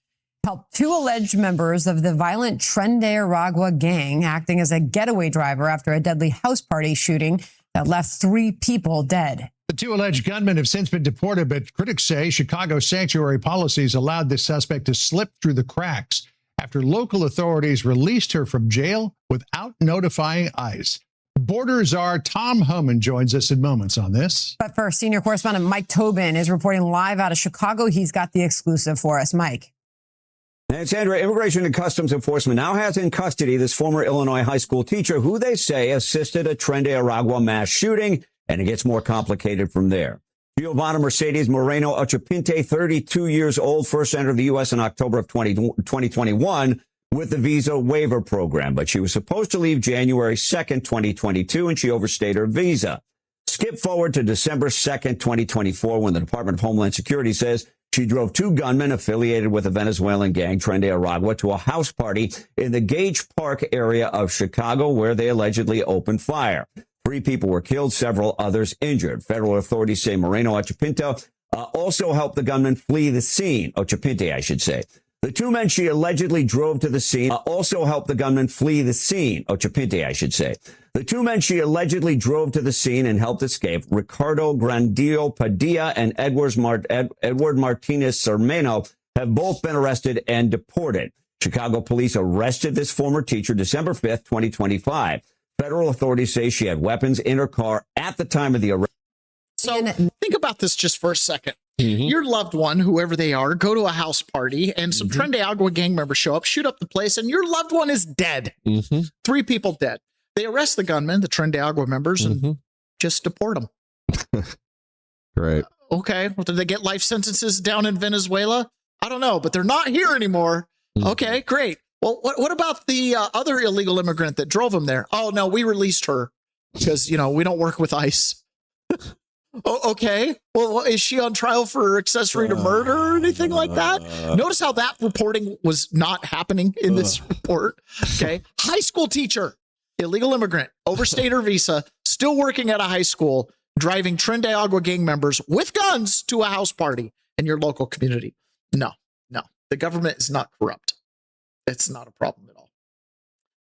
helped 2 alleged members of the violent Tren de Aragua gang acting as a getaway driver after a deadly house party shooting that left 3 people dead. The 2 alleged gunmen have since been deported, but critics say Chicago's sanctuary policies allowed the suspect to slip through the cracks after local authorities released her from jail without notifying ICE. Border czar Tom Homan joins us in moments on this. But first, senior correspondent Mike Tobin is reporting live out of Chicago. He's got the exclusive for us. Mike. And Sandra, Immigration and Customs Enforcement now has in custody this former Illinois high school teacher who they say assisted a Tren de Aragua mass shooting, and it gets more complicated from there. Giovanna Mercedes Moreno Ochapinte, 32 years old, first entered the U.S. in October of 2021 with the visa waiver program, but she was supposed to leave January 2nd, 2022, and she overstayed her visa. Skip forward to December 2nd, 2024, when the Department of Homeland Security says she drove 2 gunmen affiliated with a Venezuelan gang, Tren de Aragua, to a house party in the Gage Park area of Chicago, where they allegedly opened fire. 3 people were killed, several others injured. Federal authorities say Moreno Ochapinte also helped the gunman flee the scene. Ochapinte, I should say. The 2 men she allegedly drove to the scene also helped the gunman flee the scene. Ochapinte, I should say. The 2 men she allegedly drove to the scene and helped escape, Ricardo Grandillo Padilla and Edward Martinez Sermeno, have both been arrested and deported. Chicago police arrested this former teacher December 5th, 2025. Federal authorities say she had weapons in her car at the time of the arrest. So think about this just for a second. Your loved one, whoever they are, go to a house party and some Tren de Aragua gang members show up, shoot up the place, and your loved one is dead. 3 people dead. They arrest the gunmen, the Tren de Aragua members, and just deport them. Great. Okay. Well, did they get life sentences down in Venezuela? I don't know, but they're not here anymore. Okay, great. Well, what about the other illegal immigrant that drove him there? Oh, no, we released her because, we don't work with ICE. Oh, okay. Well, is she on trial for accessory to murder or anything like that? Notice how that reporting was not happening in this report. Okay. High school teacher, illegal immigrant, overstayed her visa, still working at a high school, driving Tren de Aragua gang members with guns to a house party in your local community. No. The government is not corrupt. It's not a problem at all.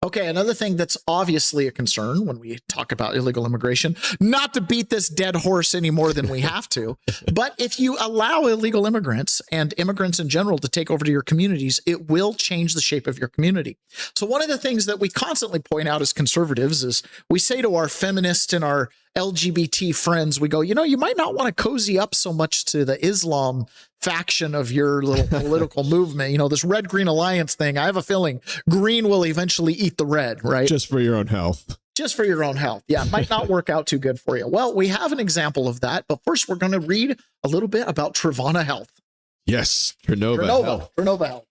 Okay, another thing that's obviously a concern when we talk about illegal immigration, not to beat this dead horse any more than we have to, but if you allow illegal immigrants and immigrants in general to take over to your communities, it will change the shape of your community. So one of the things that we constantly point out as conservatives is we say to our feminist and our LGBT friends, we go, you might not want to cozy up so much to the Islam faction of your little political movement. This red-green alliance thing, I have a feeling green will eventually eat the red, right? Just for your own health. Just for your own health. Yeah, it might not work out too good for you. Well, we have an example of that, but first we're going to read a little bit about Trevana Health. Yes, Trinova Health.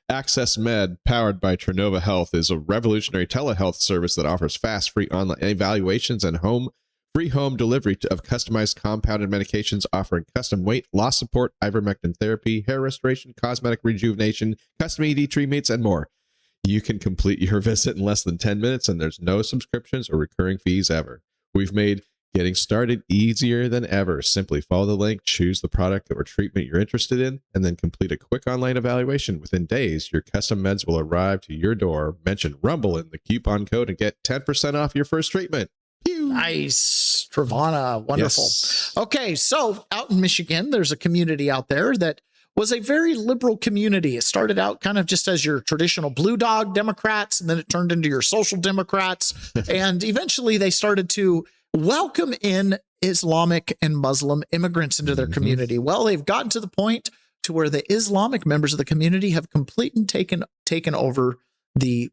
Access Med, powered by Trinova Health, is a revolutionary telehealth service that offers fast, free online evaluations and free home delivery of customized compounded medications, offering custom weight loss support, ivermectin therapy, hair restoration, cosmetic rejuvenation, custom ED treatments, and more. You can complete your visit in less than 10 minutes, and there's no subscriptions or recurring fees ever. We've made getting started easier than ever. Simply follow the link, choose the product or treatment you're interested in, and then complete a quick online evaluation. Within days, your custom meds will arrive to your door. Mention Rumble in the coupon code and get 10% off your first treatment. Nice. Trevana. Wonderful. Yes. Okay. So out in Michigan, there's a community out there that was a very liberal community. It started out kind of just as your traditional blue dog Democrats, and then it turned into your social Democrats. And eventually they started to welcome in Islamic and Muslim immigrants into their community. Well, they've gotten to the point to where the Islamic members of the community have completely taken over the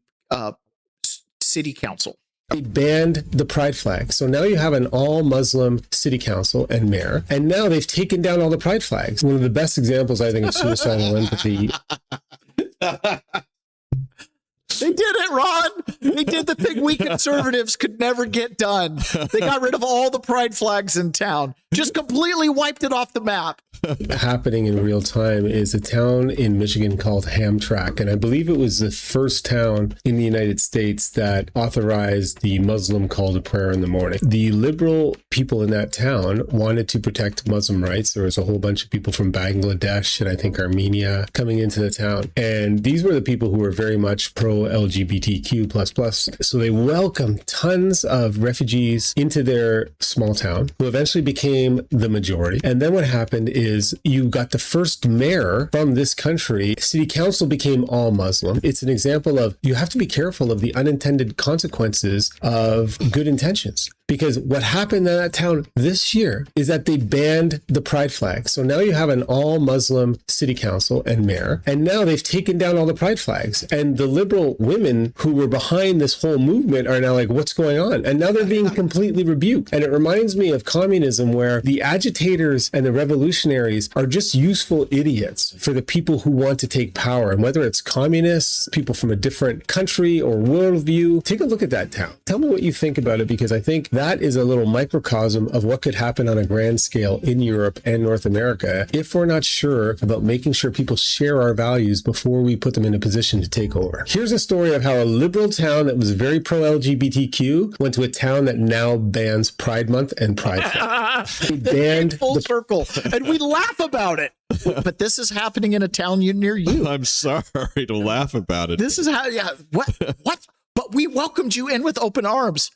city council. They banned the pride flag. So now you have an all-Muslim city council and mayor, and now they've taken down all the pride flags. One of the best examples, I think, of suicidal empathy. They did it, Ron. They did the thing we conservatives could never get done. They got rid of all the pride flags in town. Just completely wiped it off the map. Happening in real time is a town in Michigan called Hamtramck. And I believe it was the first town in the United States that authorized the Muslim call to prayer in the morning. The liberal people in that town wanted to protect Muslim rights. There was a whole bunch of people from Bangladesh and I think Armenia coming into the town. And these were the people who were very much pro-LGBTQ++. So they welcomed tons of refugees into their small town, who eventually became the majority. And then what happened is you got the first mayor from this country. City council became all Muslim. It's an example of you have to be careful of the unintended consequences of good intentions. Because what happened in that town this year is that they banned the pride flag. So now you have an all Muslim city council and mayor, and now they've taken down all the pride flags. And the liberal women who were behind this whole movement are now like, what's going on? And now they're being completely rebuked. And it reminds me of communism, where the agitators and the revolutionaries are just useful idiots for the people who want to take power. And whether it's communists, people from a different country or worldview, take a look at that town. Tell me what you think about it, because I think that is a little microcosm of what could happen on a grand scale in Europe and North America if we're not sure about making sure people share our values before we put them in a position to take over. Here's a story of how a liberal town that was very pro-LGBTQ went to a town that now bans Pride Month and Pride Flag. They banned full circle, and we laugh about it. But this is happening in a town near you. I'm sorry to laugh about it. This is how, what? But we welcomed you in with open arms.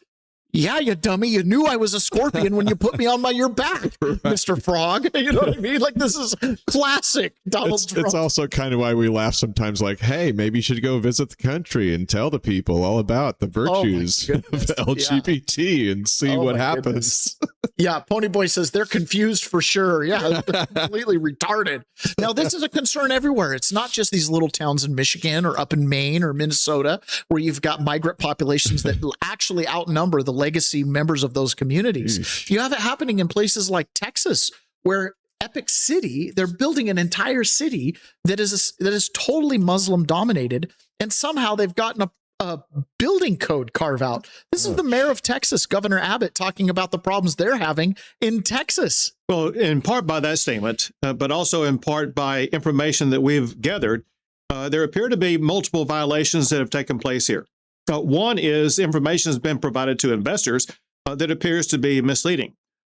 Yeah, you dummy. You knew I was a scorpion when you put me on your back, Mr. Frog. You know what I mean? Like, this is classic Donald Trump. It's also kind of why we laugh sometimes, like, hey, maybe you should go visit the country and tell the people all about the virtues of LGBT and see what happens. Yeah, Ponyboy says they're confused for sure. Yeah, they're completely retarded. Now, this is a concern everywhere. It's not just these little towns in Michigan or up in Maine or Minnesota where you've got migrant populations that actually outnumber the legacy members of those communities. You have it happening in places like Texas, where Epic City, they're building an entire city that is totally Muslim dominated, and somehow they've gotten a building code carve out. This is the mayor of Texas, Governor Abbott, talking about the problems they're having in Texas. Well, in part by that statement, but also in part by information that we've gathered, there appear to be multiple violations that have taken place here. One is information has been provided to investors that appears to be misleading.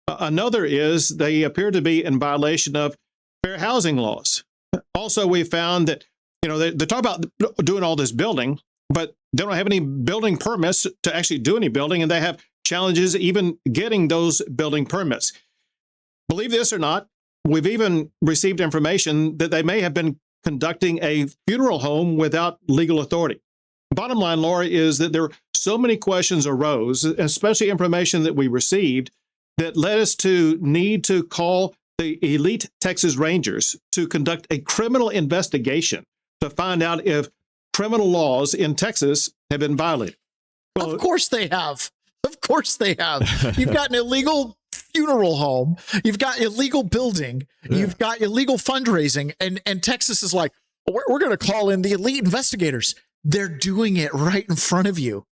Another is they appear to be in violation of fair housing laws. Also, we found that, they talk about doing all this building, but they don't have any building permits to actually do any building, and they have challenges even getting those building permits. Believe this or not, we've even received information that they may have been conducting a funeral home without legal authority. Bottom line, Laura, is that there so many questions arose, especially information that we received, that led us to need to call the elite Texas Rangers to conduct a criminal investigation to find out if criminal laws in Texas have been violated. Well, of course they have. Of course they have. You've got an illegal funeral home. You've got illegal building. You've got illegal fundraising. And Texas is like, we're going to call in the elite investigators. They're doing it right in front of you.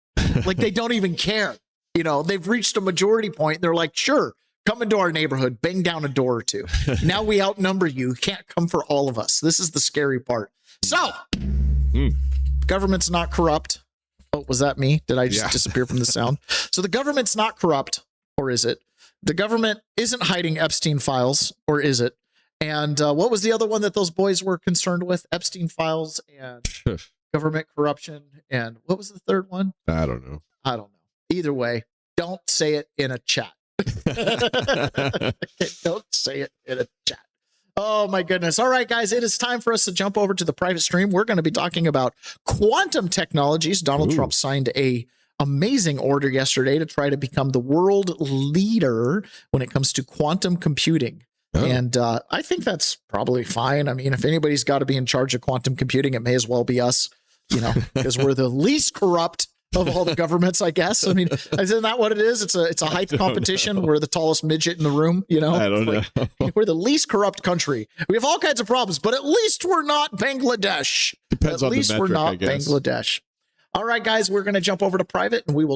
Like, they don't even care. They've reached a majority point. They're like, sure, come into our neighborhood, bang down a door or two. Now we outnumber you. You can't come for all of us. This is the scary part. So, government's not corrupt. Oh, was that me? Did I just disappear from the sound? So the government's not corrupt, or is it? The government isn't hiding Epstein files, or is it? And what was the other one that those boys were concerned with? Epstein files and government corruption. And what was the third one? I don't know. Either way, don't say it in a chat. Don't say it in a chat. Oh, my goodness. All right, guys, it is time for us to jump over to the private stream. We're going to be talking about quantum technologies. Donald Trump signed a amazing order yesterday to try to become the world leader when it comes to quantum computing. And I think that's probably fine. I mean, if anybody's got to be in charge of quantum computing, it may as well be us, because we're the least corrupt of all the governments, I guess. I mean, isn't that what it is? It's a height competition. We're the tallest midget in the room, I don't know. We're the least corrupt country. We have all kinds of problems, but at least we're not Bangladesh. Depends on the metric, we're not I guess. Bangladesh. All right, guys, we're going to jump over to private, and we will